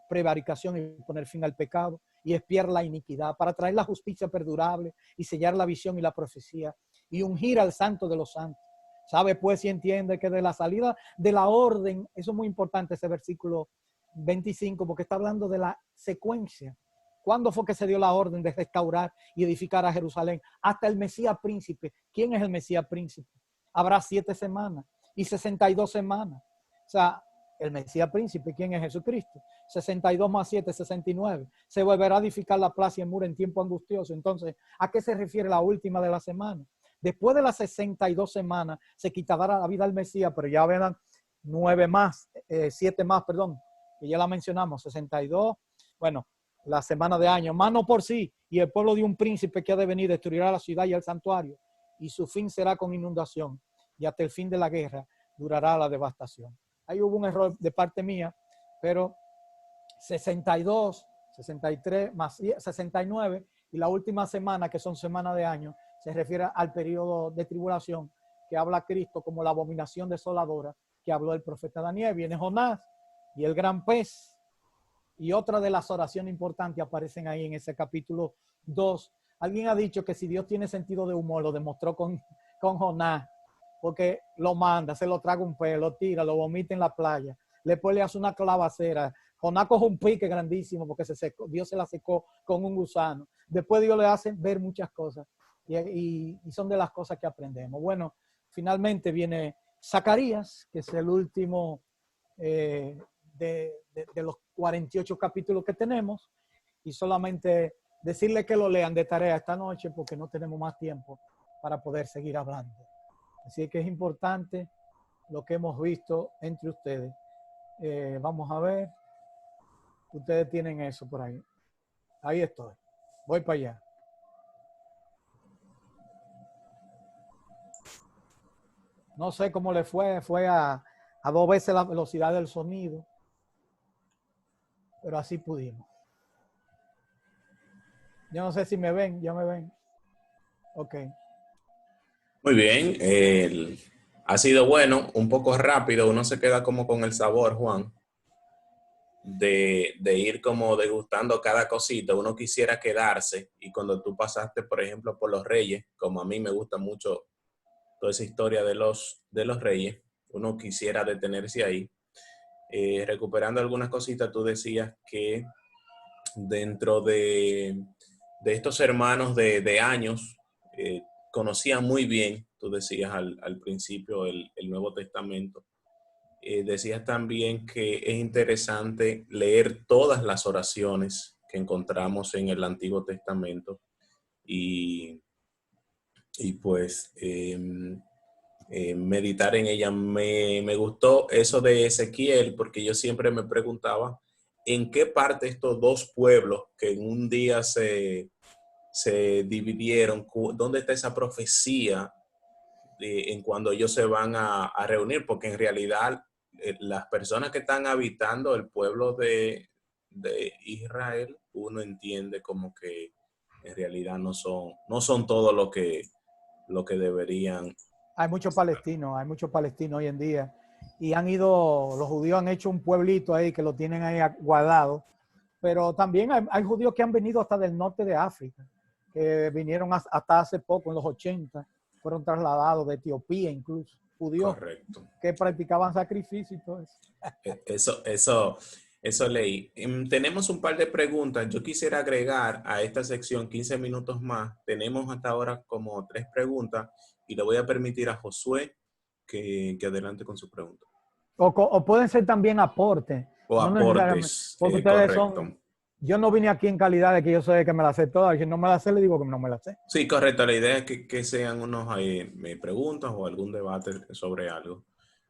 prevaricación y poner fin al pecado y expiar la iniquidad, para traer la justicia perdurable y sellar la visión y la profecía y ungir al santo de los santos. ¿Sabe pues y entiende que de la salida de la orden, eso es muy importante ese versículo 25, porque está hablando de la secuencia? ¿Cuándo fue que se dio la orden de restaurar y edificar a Jerusalén? Hasta el Mesías príncipe. ¿Quién es el Mesías príncipe? Habrá 7 semanas y 62 semanas. O sea, el Mesías príncipe, ¿quién es Jesucristo? 62 más 7, 69. Se volverá a edificar la plaza y el muro en tiempo angustioso. Entonces, ¿a qué se refiere la última de la semana? Después de las 62 semanas se quitará la vida al Mesías, pero ya verán 7 más, que ya la mencionamos, 62. Bueno, la semana de año, mano por sí, y el pueblo de un príncipe que ha de venir destruirá la ciudad y el santuario, y su fin será con inundación, y hasta el fin de la guerra durará la devastación. Ahí hubo un error de parte mía, pero 62, 63 más 69, y la última semana, que son semanas de año, se refiere al periodo de tribulación que habla Cristo como la abominación desoladora que habló el profeta Daniel. Viene Jonás y el gran pez. Y otra de las oraciones importantes aparecen ahí en ese capítulo 2. Alguien ha dicho que si Dios tiene sentido de humor, lo demostró con Jonás, porque lo manda, se lo traga un pez, lo tira, lo vomita en la playa, después le hace una clavacera. Jonás coge un pique grandísimo porque Dios se la secó con un gusano. Después Dios le hace ver muchas cosas y son de las cosas que aprendemos. Bueno, finalmente viene Zacarías, que es el último de los 48 capítulos que tenemos, y solamente decirle que lo lean de tarea esta noche porque no tenemos más tiempo para poder seguir hablando. Así que es importante lo que hemos visto entre ustedes. Vamos a ver. Ustedes tienen eso por ahí. Ahí estoy. Voy para allá. No sé cómo le fue a 2 veces la velocidad del sonido, pero así pudimos. Yo no sé si me ven, ya me ven. Ok. Muy bien. Ha sido bueno, un poco rápido. Uno se queda como con el sabor, Juan, de ir como degustando cada cosita. Uno quisiera quedarse, y cuando tú pasaste, por ejemplo, por los reyes, como a mí me gusta mucho toda esa historia de los reyes, uno quisiera detenerse ahí. Recuperando algunas cositas, tú decías que dentro de estos hermanos de años, conocían muy bien, tú decías al principio, el Nuevo Testamento. Decías también que es interesante leer todas las oraciones que encontramos en el Antiguo Testamento, y y pues meditar en ella. Me gustó eso de Ezequiel porque yo siempre me preguntaba en qué parte estos dos pueblos que en un día se dividieron, ¿dónde está esa profecía en cuando ellos se van a reunir? Porque en realidad las personas que están habitando el pueblo de Israel, uno entiende como que en realidad no son todo lo que deberían. Hay muchos palestinos hoy en día. Y los judíos han hecho un pueblito ahí que lo tienen ahí guardado. Pero también hay judíos que han venido hasta del norte de África, que vinieron hasta hace poco, en los 80, fueron trasladados de Etiopía incluso. Judíos Correcto. que practicaban sacrificio y todo eso. Eso leí. Tenemos un par de preguntas. Yo quisiera agregar a esta sección 15 minutos más. Tenemos hasta ahora como 3 preguntas y le voy a permitir a Josué que adelante con su pregunta. O pueden ser también aportes. O No aportes. porque ustedes Correcto. yo no vine aquí en calidad de que yo soy el que me la sé toda. Si no me la sé, le digo que no me la sé. Sí, correcto. La idea es que sean unos preguntas o algún debate sobre algo.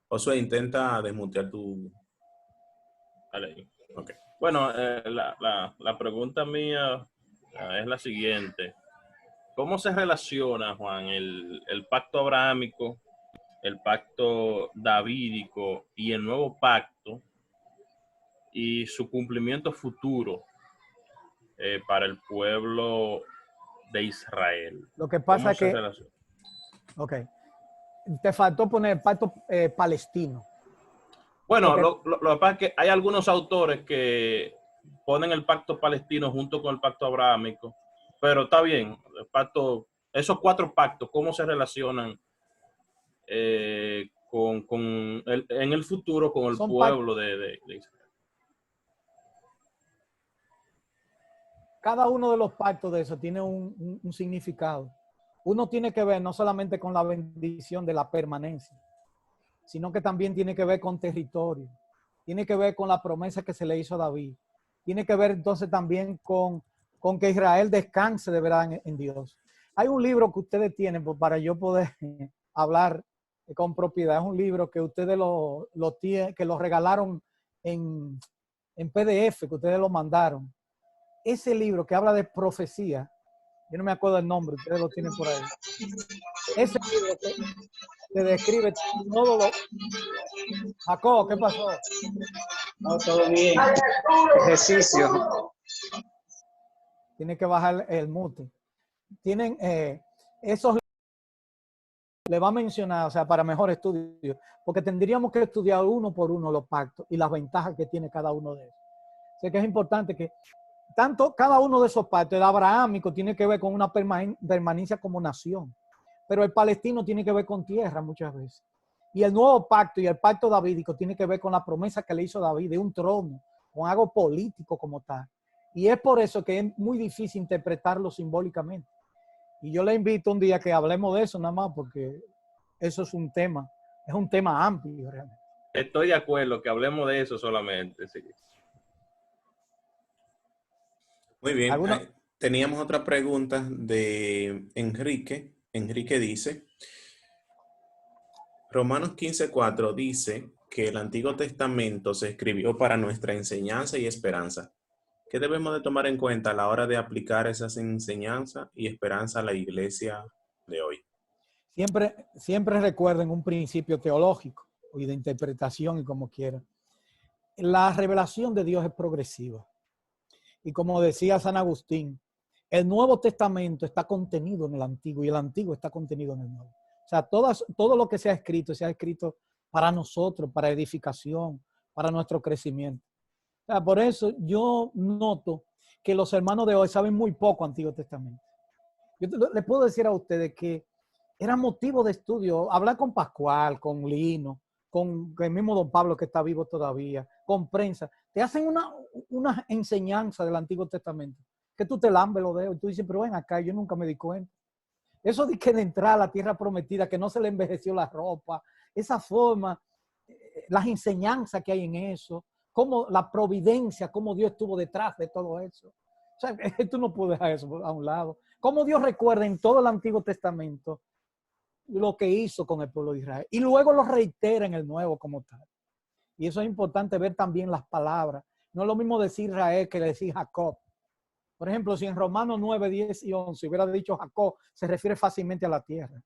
Josué, intenta desmutear tu... Vale. Ok. Bueno, la pregunta mía es la siguiente. ¿Cómo se relaciona, Juan, el pacto abrahámico, el pacto davídico y el nuevo pacto y su cumplimiento futuro para el pueblo de Israel? Lo que pasa ¿Cómo es se que, relaciona? ok, te faltó poner el pacto palestino. Bueno, Porque lo que pasa es que hay algunos autores que ponen el pacto palestino junto con el pacto abrahámico, pero está bien, el pacto, esos 4 pactos, ¿cómo se relacionan en el futuro con el son pactos. pueblo de Israel? Cada uno de los pactos de eso tiene un significado. Uno tiene que ver no solamente con la bendición de la permanencia, sino que también tiene que ver con territorio, tiene que ver con la promesa que se le hizo a David, tiene que ver entonces también con que Israel descanse de verdad en Dios. Hay un libro que ustedes tienen para yo poder hablar con propiedad. Es un libro que ustedes que lo regalaron en PDF, que ustedes lo mandaron. Ese libro que habla de profecía, yo no me acuerdo el nombre, ustedes lo tienen por ahí. Ese libro te describe todo lo... Jacob, ¿qué pasó? No, todo bien. Ejercicio. Tiene que bajar el mute. Tienen esos le va a mencionar, o sea, para mejor estudio, porque tendríamos que estudiar uno por uno los pactos y las ventajas que tiene cada uno de ellos. Sé que es importante que cada uno de esos pactos, el abrahámico tiene que ver con una permanencia como nación, pero el palestino tiene que ver con tierra muchas veces. Y el nuevo pacto y el pacto davídico tiene que ver con la promesa que le hizo David de un trono, con algo político como tal. Y es por eso que es muy difícil interpretarlo simbólicamente. Y yo le invito un día que hablemos de eso nada más, porque eso es un tema amplio realmente. Estoy de acuerdo que hablemos de eso solamente, sí. Muy bien. ¿Alguna? Teníamos otra pregunta de Enrique. Enrique dice, Romanos 15:4 dice que el Antiguo Testamento se escribió para nuestra enseñanza y esperanza. ¿Qué debemos de tomar en cuenta a la hora de aplicar esas enseñanzas y esperanza a la iglesia de hoy? Siempre recuerden un principio teológico y de interpretación y como quieran. La revelación de Dios es progresiva. Y como decía San Agustín, el Nuevo Testamento está contenido en el Antiguo y el Antiguo está contenido en el Nuevo. O sea, todo lo que se ha escrito para nosotros, para edificación, para nuestro crecimiento. O sea, por eso yo noto que los hermanos de hoy saben muy poco Antiguo Testamento. Yo les puedo decir a ustedes que era motivo de estudio hablar con Pascual, con Lino, con el mismo don Pablo que está vivo todavía, con prensa. Te hacen una enseñanza del Antiguo Testamento que tú te lambes los dedos y tú dices, pero ven acá, yo nunca me di cuenta. Eso de que de entrar a la tierra prometida, que no se le envejeció la ropa, esa forma, las enseñanzas que hay en eso, cómo la providencia, cómo Dios estuvo detrás de todo eso. O sea, tú no puedes dejar eso a un lado. cómo Dios recuerda en todo el Antiguo Testamento lo que hizo con el pueblo de Israel. Y luego lo reitera en el Nuevo como tal. Y eso es importante ver también las palabras. No es lo mismo decir Israel que decir Jacob. Por ejemplo, si en Romanos 9, 10 y 11 hubiera dicho Jacob, se refiere fácilmente a la tierra.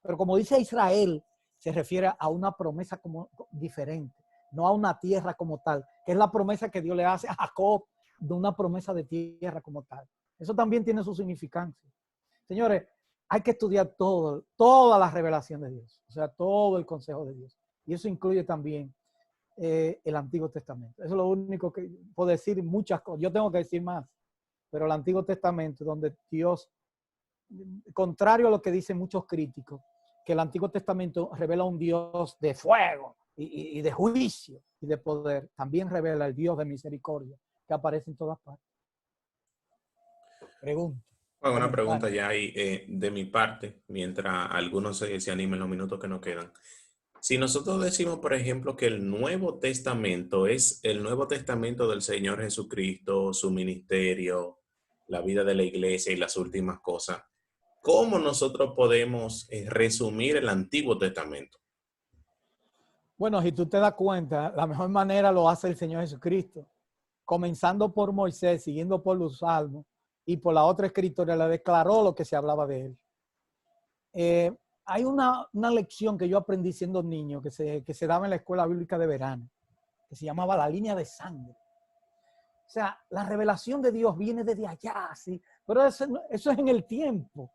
Pero como dice Israel, se refiere a una promesa como diferente, no a una tierra como tal, que es la promesa que Dios le hace a Jacob de una promesa de tierra como tal. Eso también tiene su significancia. Señores, hay que estudiar toda la revelación de Dios, o sea, todo el consejo de Dios. Y eso incluye también el Antiguo Testamento. Eso es lo único que puedo decir, muchas cosas. Yo tengo que decir más, pero el Antiguo Testamento, donde Dios, contrario a lo que dicen muchos críticos, que el Antiguo Testamento revela un Dios de fuego y de juicio y de poder, también revela el Dios de misericordia que aparece en todas partes. Pregunta. Bueno, una pregunta ya ahí de mi parte, mientras algunos se animen los minutos que nos quedan. Si nosotros decimos, por ejemplo, que el Nuevo Testamento es el Nuevo Testamento del Señor Jesucristo, su ministerio, la vida de la iglesia y las últimas cosas, ¿cómo nosotros podemos resumir el Antiguo Testamento? Bueno, si tú te das cuenta, la mejor manera lo hace el Señor Jesucristo. Comenzando por Moisés, siguiendo por los Salmos y por la otra escritora, le declaró lo que se hablaba de él. Hay una lección que yo aprendí siendo niño, que se daba en la escuela bíblica de verano, que se llamaba la línea de sangre. O sea, la revelación de Dios viene desde allá, ¿sí? Pero eso es en el tiempo.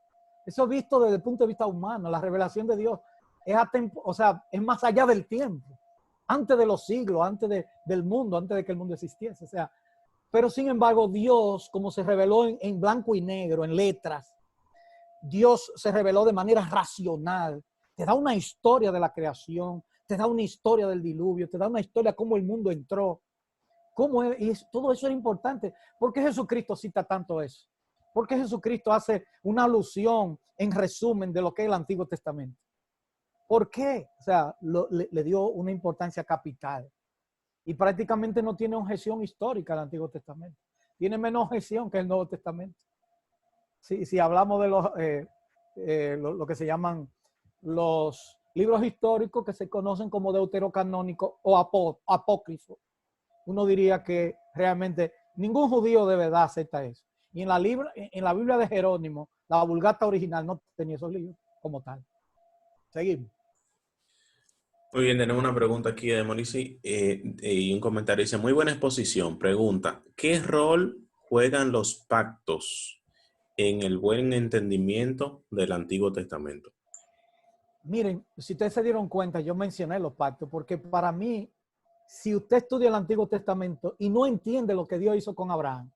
Eso visto desde el punto de vista humano. La revelación de Dios es más allá del tiempo. Antes de los siglos, antes del mundo, antes de que el mundo existiese. O sea, pero sin embargo, Dios, como se reveló en blanco y negro, en letras, Dios se reveló de manera racional. Te da una historia de la creación, te da una historia del diluvio, te da una historia de cómo el mundo entró. Todo eso es importante. ¿Por qué Jesucristo cita tanto eso? ¿Por qué Jesucristo hace una alusión en resumen de lo que es el Antiguo Testamento? ¿Por qué? O sea, le dio una importancia capital. Y prácticamente no tiene objeción histórica el Antiguo Testamento. Tiene menos objeción que el Nuevo Testamento. Si hablamos de lo que se llaman los libros históricos que se conocen como deuterocanónicos o apócrifos, uno diría que realmente ningún judío de verdad acepta eso. Y en la Biblia de Jerónimo, la Vulgata original no tenía esos libros como tal. Seguimos. Muy bien, tenemos una pregunta aquí de Mauricio y un comentario. Dice, muy buena exposición. Pregunta, ¿qué rol juegan los pactos en el buen entendimiento del Antiguo Testamento? Miren, si ustedes se dieron cuenta, yo mencioné los pactos, porque para mí, si usted estudia el Antiguo Testamento y no entiende lo que Dios hizo con Abraham,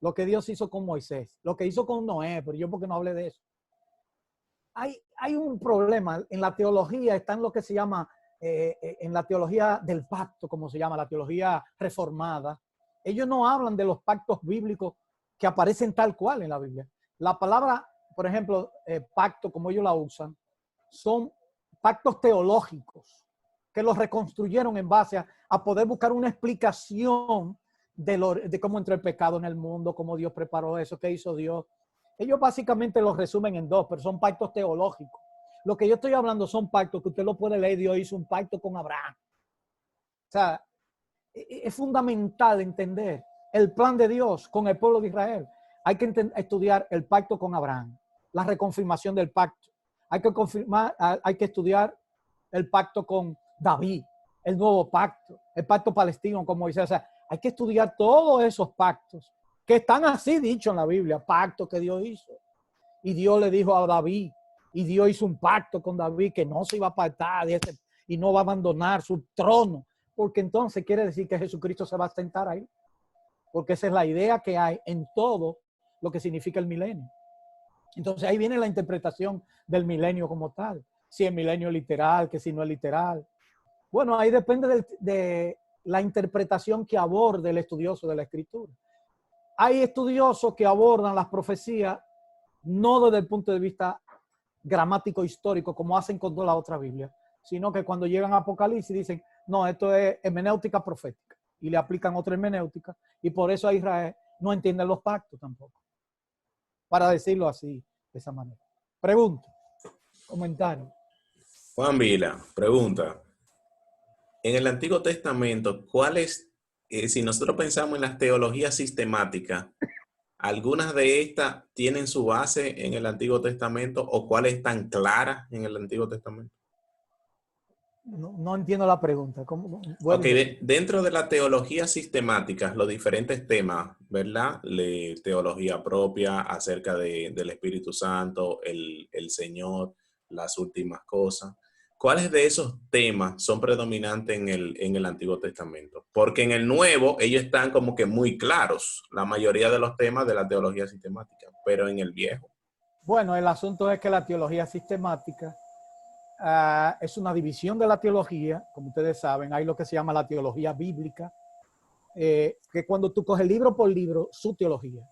lo que Dios hizo con Moisés, lo que hizo con Noé, pero yo porque no hablé de eso. Hay un problema en la teología, está en lo que se llama, en la teología del pacto, como se llama, la teología reformada. Ellos no hablan de los pactos bíblicos que aparecen tal cual en la Biblia. La palabra, por ejemplo, pacto, como ellos la usan, son pactos teológicos que los reconstruyeron en base a poder buscar una explicación de cómo entró el pecado en el mundo, cómo Dios preparó eso, qué hizo Dios. Ellos básicamente los resumen en dos, pero son pactos teológicos. Lo que yo estoy hablando son pactos que usted lo puede leer. Dios hizo un pacto con Abraham. O sea, es fundamental entender el plan de Dios con el pueblo de Israel. Hay que estudiar el pacto con Abraham, la reconfirmación del pacto. Hay que estudiar el pacto con David, el nuevo pacto, el pacto palestino con Moisés. O sea, hay que estudiar todos esos pactos que están así dichos en la Biblia, pacto que Dios hizo. Y Dios le dijo a David, y Dios hizo un pacto con David que no se iba a apartar y no va a abandonar su trono, porque entonces quiere decir que Jesucristo se va a sentar ahí, porque esa es la idea que hay en todo lo que significa el milenio. Entonces ahí viene la interpretación del milenio como tal, si es milenio literal, que si no es literal. Bueno, ahí depende de la interpretación que aborde el estudioso de la Escritura. Hay estudiosos que abordan las profecías no desde el punto de vista gramático histórico como hacen con toda la otra Biblia, sino que cuando llegan a Apocalipsis dicen, no, esto es hermenéutica profética, y le aplican otra hermenéutica, y por eso a Israel no entienden los pactos tampoco. para decirlo así, de esa manera. Pregunta, comentario. Juan Vila, pregunta. En el Antiguo Testamento, ¿cuáles, si nosotros pensamos en las teologías sistemáticas, algunas de estas tienen su base en el Antiguo Testamento o cuáles están claras en el Antiguo Testamento? No entiendo la pregunta. ¿Cómo? Ok, dentro de la teología sistemática, los diferentes temas, ¿verdad? Teología propia acerca del Espíritu Santo, el Señor, las últimas cosas. ¿Cuáles de esos temas son predominantes en el Antiguo Testamento? Porque en el Nuevo ellos están como que muy claros, la mayoría de los temas de la teología sistemática, pero en el Viejo. Bueno, el asunto es que la teología sistemática es una división de la teología, como ustedes saben. Hay lo que se llama la teología bíblica, que cuando tú coges libro por libro, su teología.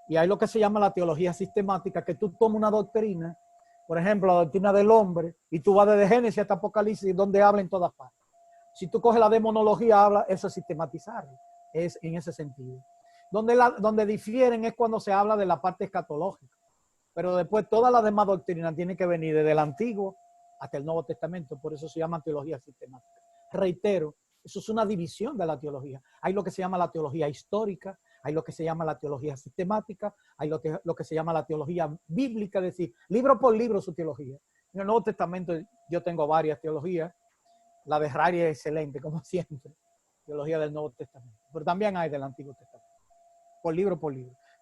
Y hay lo que se llama la teología sistemática, que tú tomas una doctrina, por ejemplo, la doctrina del hombre, y tú vas desde Génesis hasta Apocalipsis, donde habla en todas partes. Si tú coges la demonología, habla, eso es sistematizarlo, es en ese sentido. Donde difieren es cuando se habla de la parte escatológica. Pero después todas las demás doctrinas tienen que venir desde el Antiguo hasta el Nuevo Testamento, por eso se llama teología sistemática. Reitero, eso es una división de la teología. Hay lo que se llama la teología histórica, hay lo que se llama la teología sistemática, hay lo que se llama la teología bíblica, es decir, libro por libro su teología. En el Nuevo Testamento yo tengo varias teologías, la de Rari es excelente, como siempre, teología del Nuevo Testamento, pero también hay del Antiguo Testamento, por libro,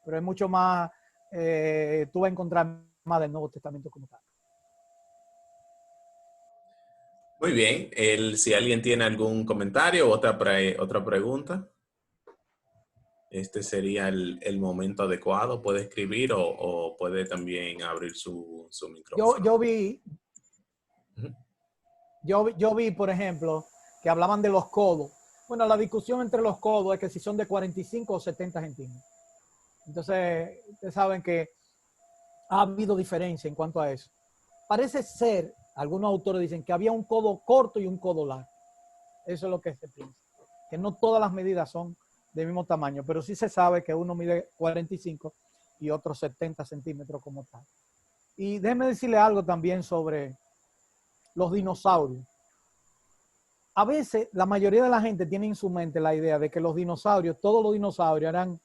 pero es mucho más, tú vas a encontrar más del Nuevo Testamento como tal. Muy bien. Si alguien tiene algún comentario o otra pregunta, este sería el momento adecuado. Puede escribir o puede también abrir su micrófono. Yo vi, por ejemplo, que hablaban de los codos. Bueno, la discusión entre los codos es que si son de 45 o 70 centímetros. Entonces, ustedes saben que ha habido diferencia en cuanto a eso. Parece ser, algunos autores dicen que había un codo corto y un codo largo. Eso es lo que se piensa. Que no todas las medidas son del mismo tamaño, pero sí se sabe que uno mide 45 y otro 70 centímetros como tal. Y déjeme decirle algo también sobre los dinosaurios. A veces la mayoría de la gente tiene en su mente la idea de que los dinosaurios, todos los dinosaurios eran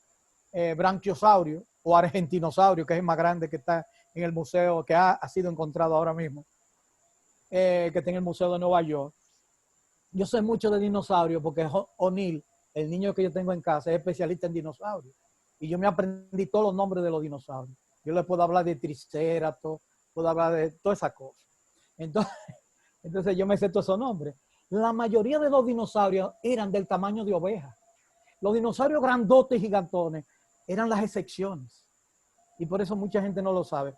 branquiosaurios o argentinosaurio, que es el más grande que está en el museo, que ha sido encontrado ahora mismo, que está en el Museo de Nueva York. Yo sé mucho de dinosaurios porque O'Neill, el niño que yo tengo en casa, es especialista en dinosaurios. Y yo me aprendí todos los nombres de los dinosaurios. Yo le puedo hablar de Triceratops, puedo hablar de todas esas cosas. Entonces yo me sé todos esos nombres. La mayoría de los dinosaurios eran del tamaño de ovejas. Los dinosaurios grandotes y gigantones eran las excepciones. Y por eso mucha gente no lo sabe.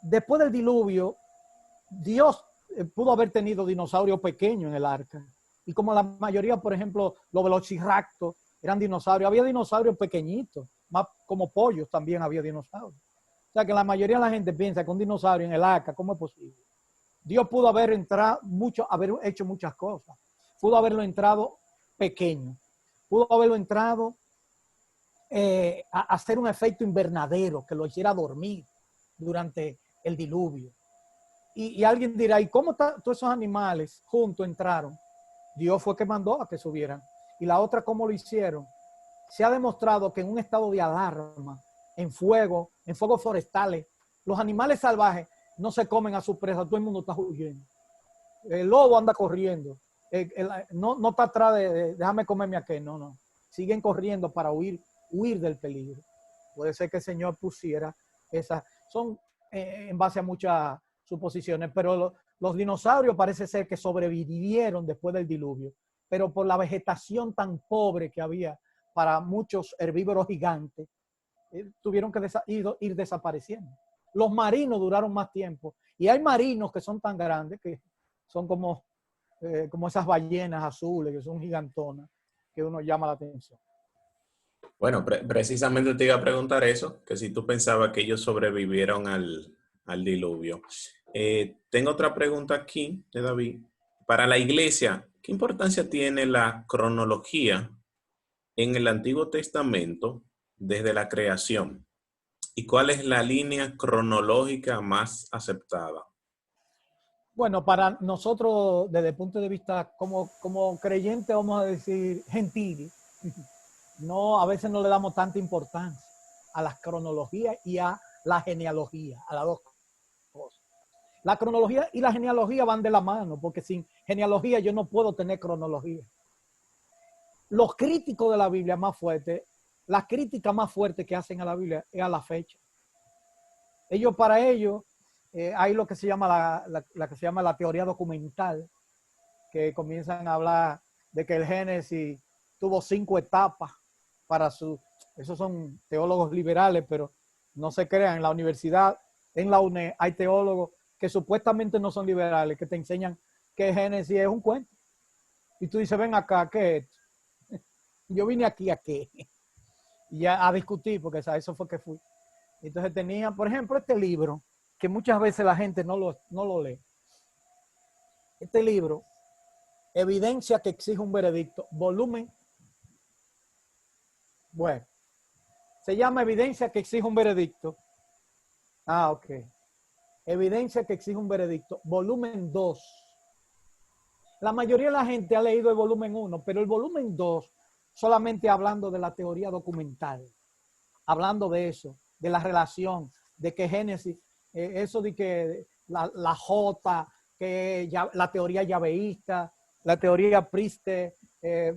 Después del diluvio, Dios pudo haber tenido dinosaurios pequeños en el arca. Y como la mayoría, por ejemplo, los velociraptors eran dinosaurios, había dinosaurios pequeñitos, más como pollos también había dinosaurios. O sea que la mayoría de la gente piensa que un dinosaurio en el arca, ¿cómo es posible? Dios pudo haber haber hecho muchas cosas. Pudo haberlo entrado pequeño. Pudo haberlo entrado a hacer un efecto invernadero que lo hiciera dormir durante el diluvio. Y alguien dirá, ¿y cómo todos esos animales juntos entraron? Dios fue que mandó a que subieran. Y la otra, ¿cómo lo hicieron? Se ha demostrado que en un estado de alarma, en fuegos forestales, los animales salvajes no se comen a su presa, todo el mundo está huyendo. El lobo anda corriendo, no está atrás de déjame comerme aquel, no. Siguen corriendo para huir del peligro. Puede ser que el Señor pusiera esas, son en base a muchas suposiciones, pero los dinosaurios parece ser que sobrevivieron después del diluvio, pero por la vegetación tan pobre que había para muchos herbívoros gigantes, tuvieron que ir desapareciendo. Los marinos duraron más tiempo, y hay marinos que son tan grandes que son como esas ballenas azules, que son gigantonas, que uno llama la atención. Bueno, precisamente te iba a preguntar eso, que si tú pensabas que ellos sobrevivieron al diluvio. Tengo otra pregunta aquí de David. Para la iglesia, ¿qué importancia tiene la cronología en el Antiguo Testamento desde la creación? ¿Y cuál es la línea cronológica más aceptada? Bueno, para nosotros, desde el punto de vista como creyente, vamos a decir gentil, no, a veces no le damos tanta importancia a las cronologías y a la genealogía, a las dos cosas. La cronología y la genealogía van de la mano, porque sin genealogía yo no puedo tener cronología. Los críticos de la Biblia más fuertes, la crítica más fuerte que hacen a la Biblia es a la fecha. Para ellos, hay lo que se llama la que se llama la teoría documental, que comienzan a hablar de que el Génesis tuvo 5 etapas para su... Esos son teólogos liberales, pero no se crean. En la universidad, en la UNED, hay teólogos que supuestamente no son liberales, que te enseñan que Génesis es un cuento. Y tú dices, ven acá, ¿qué es esto? Yo vine aquí a qué. Y ya a discutir, porque eso fue que fui. Entonces tenía, por ejemplo, este libro, que muchas veces la gente no lo lee. Este libro, Evidencia que exige un veredicto, volumen. Bueno, se llama Evidencia que exige un veredicto. Ok. Evidencia que exige un veredicto, volumen 2. La mayoría de la gente ha leído el volumen 1, pero el volumen 2 solamente hablando de la teoría documental, hablando de eso, de la relación, de que Génesis, eso de que la J, que ya, la teoría yaveísta, la teoría priste,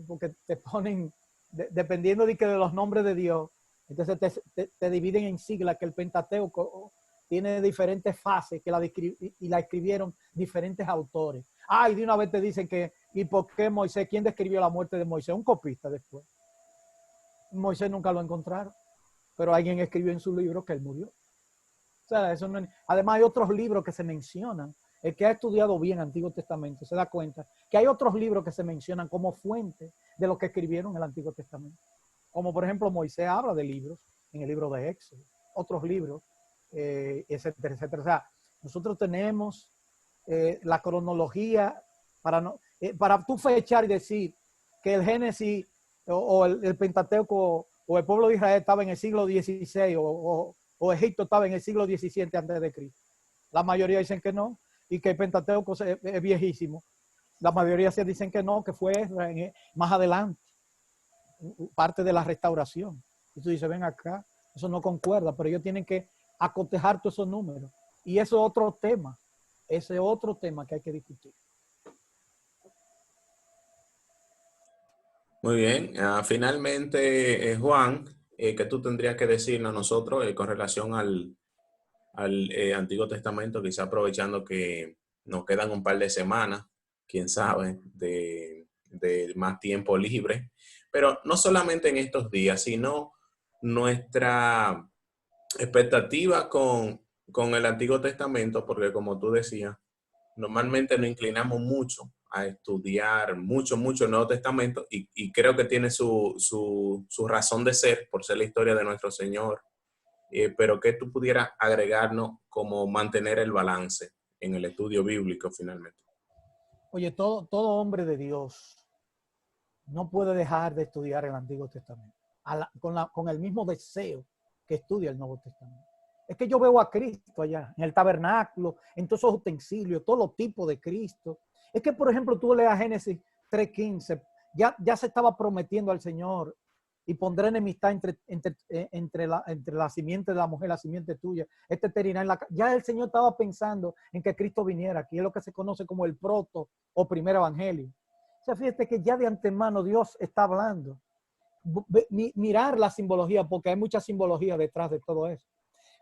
porque te ponen, dependiendo de los nombres de Dios, entonces te dividen en siglas, que el Pentateuco tiene diferentes fases que la escribieron diferentes autores. Y de una vez te dicen que, ¿y por qué Moisés? ¿Quién describió la muerte de Moisés? Un copista después. Moisés nunca lo encontraron, pero alguien escribió en su libro que él murió. O sea, eso no, además hay otros libros que se mencionan. El que ha estudiado bien Antiguo Testamento se da cuenta que hay otros libros que se mencionan como fuente de lo que escribieron el Antiguo Testamento. Como por ejemplo Moisés habla de libros en el libro de Éxodo, otros libros, etcétera, etcétera. O sea, nosotros tenemos la cronología para tú fechar y decir que el Génesis o el Pentateuco o el pueblo de Israel estaba en el siglo XVI o Egipto estaba en el siglo XVII antes de Cristo. La mayoría dicen que no y que el Pentateuco es viejísimo. La mayoría se dicen que no, que fue más adelante, parte de la restauración. Y tú dices, ven acá, eso no concuerda, pero ellos tienen que acotejar todos esos números. Y eso es otro tema. Ese es otro tema que hay que discutir. Muy bien. Finalmente, Juan, ¿qué tú tendrías que decirnos a nosotros con relación al Antiguo Testamento, quizá aprovechando que nos quedan un par de semanas, quién sabe, de más tiempo libre, pero no solamente en estos días, sino nuestra expectativa con el Antiguo Testamento, porque como tú decías, normalmente nos inclinamos mucho a estudiar mucho el Nuevo Testamento y creo que tiene su razón de ser por ser la historia de nuestro Señor. Pero ¿qué tú pudieras agregarnos como mantener el balance en el estudio bíblico finalmente? Oye, todo hombre de Dios no puede dejar de estudiar el Antiguo Testamento con el mismo deseo que estudia el Nuevo Testamento. Es que yo veo a Cristo allá, en el tabernáculo, en todos esos utensilios, todos los tipos de Cristo. Es que, por ejemplo, tú leas Génesis 3:15, ya se estaba prometiendo al Señor y pondré enemistad entre la simiente de la mujer, la simiente tuya. Ya el Señor estaba pensando en que Cristo viniera, aquí es lo que se conoce como el proto o primer evangelio. O sea, fíjate que ya de antemano Dios está hablando. Mirar la simbología, porque hay mucha simbología detrás de todo eso.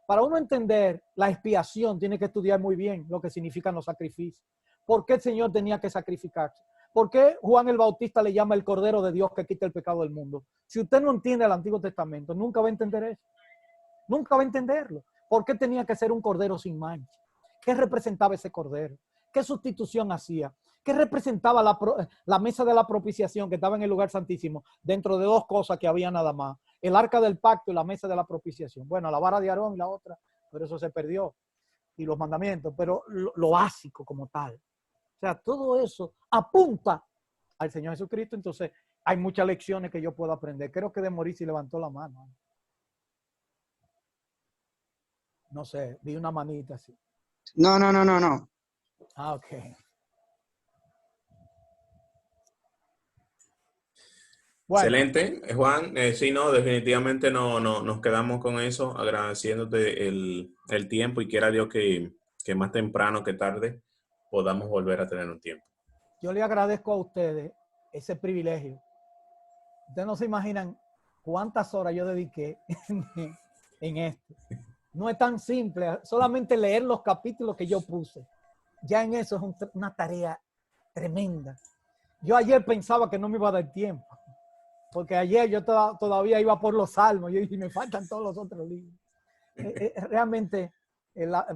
Para uno entender la expiación, tiene que estudiar muy bien lo que significan los sacrificios. ¿Por qué el Señor tenía que sacrificarse? ¿Por qué Juan el Bautista le llama el Cordero de Dios que quita el pecado del mundo? Si usted no entiende el Antiguo Testamento, nunca va a entender eso. Nunca va a entenderlo. ¿Por qué tenía que ser un cordero sin mancha? ¿Qué representaba ese cordero? ¿Qué sustitución hacía? ¿Qué representaba la mesa de la propiciación que estaba en el lugar santísimo dentro de dos cosas que había nada más? El arca del pacto y la mesa de la propiciación. Bueno, la vara de Aarón y la otra, pero eso se perdió. Y los mandamientos, pero lo básico como tal. O sea, todo eso apunta al Señor Jesucristo. Entonces, hay muchas lecciones que yo puedo aprender. Creo que de Morisi levantó la mano. No sé, vi una manita así. No. Ah, ok. Bueno, Excelente, Juan. Sí, no, definitivamente nos quedamos con eso, agradeciéndote el tiempo y quiera Dios que más temprano que tarde podamos volver a tener un tiempo. yo le agradezco a ustedes ese privilegio. Ustedes no se imaginan cuántas horas yo dediqué en esto. No es tan simple, solamente leer los capítulos que yo puse. Ya en eso es una tarea tremenda. Yo ayer pensaba que no me iba a dar tiempo, porque ayer yo todavía iba por los salmos, yo dije, me faltan todos los otros libros. Realmente,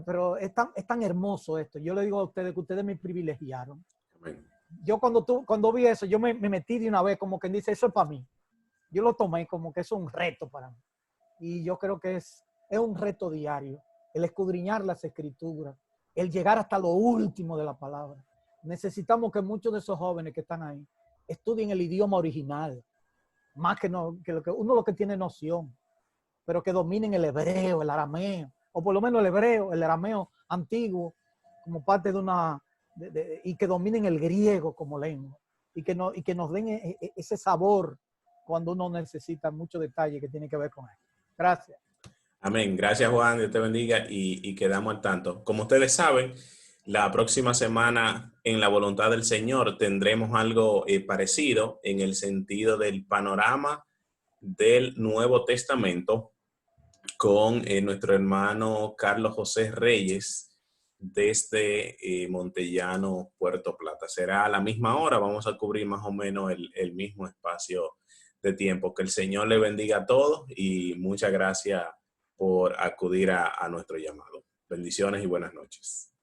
pero es tan hermoso esto. Yo le digo a ustedes que ustedes me privilegiaron. Amén. Yo cuando vi eso, yo me metí de una vez, como quien dice, eso es para mí. Yo lo tomé como que eso es un reto para mí. Y yo creo que es un reto diario, el escudriñar las escrituras, el llegar hasta lo último de la palabra. Necesitamos que muchos de esos jóvenes que están ahí estudien el idioma original, más que uno lo que tiene noción, pero que dominen el hebreo, el arameo, o por lo menos el arameo antiguo, como parte de una, y que dominen el griego como lengua, y que nos den ese sabor cuando uno necesita mucho detalle que tiene que ver con eso. Gracias. Amén. Gracias, Juan. Dios te bendiga y quedamos al tanto. Como ustedes saben, la próxima semana, en la voluntad del Señor, tendremos algo parecido en el sentido del panorama del Nuevo Testamento con nuestro hermano Carlos José Reyes desde Montellano, Puerto Plata. Será a la misma hora, vamos a cubrir más o menos el mismo espacio de tiempo. Que el Señor le bendiga a todos y muchas gracias por acudir a nuestro llamado. Bendiciones y buenas noches.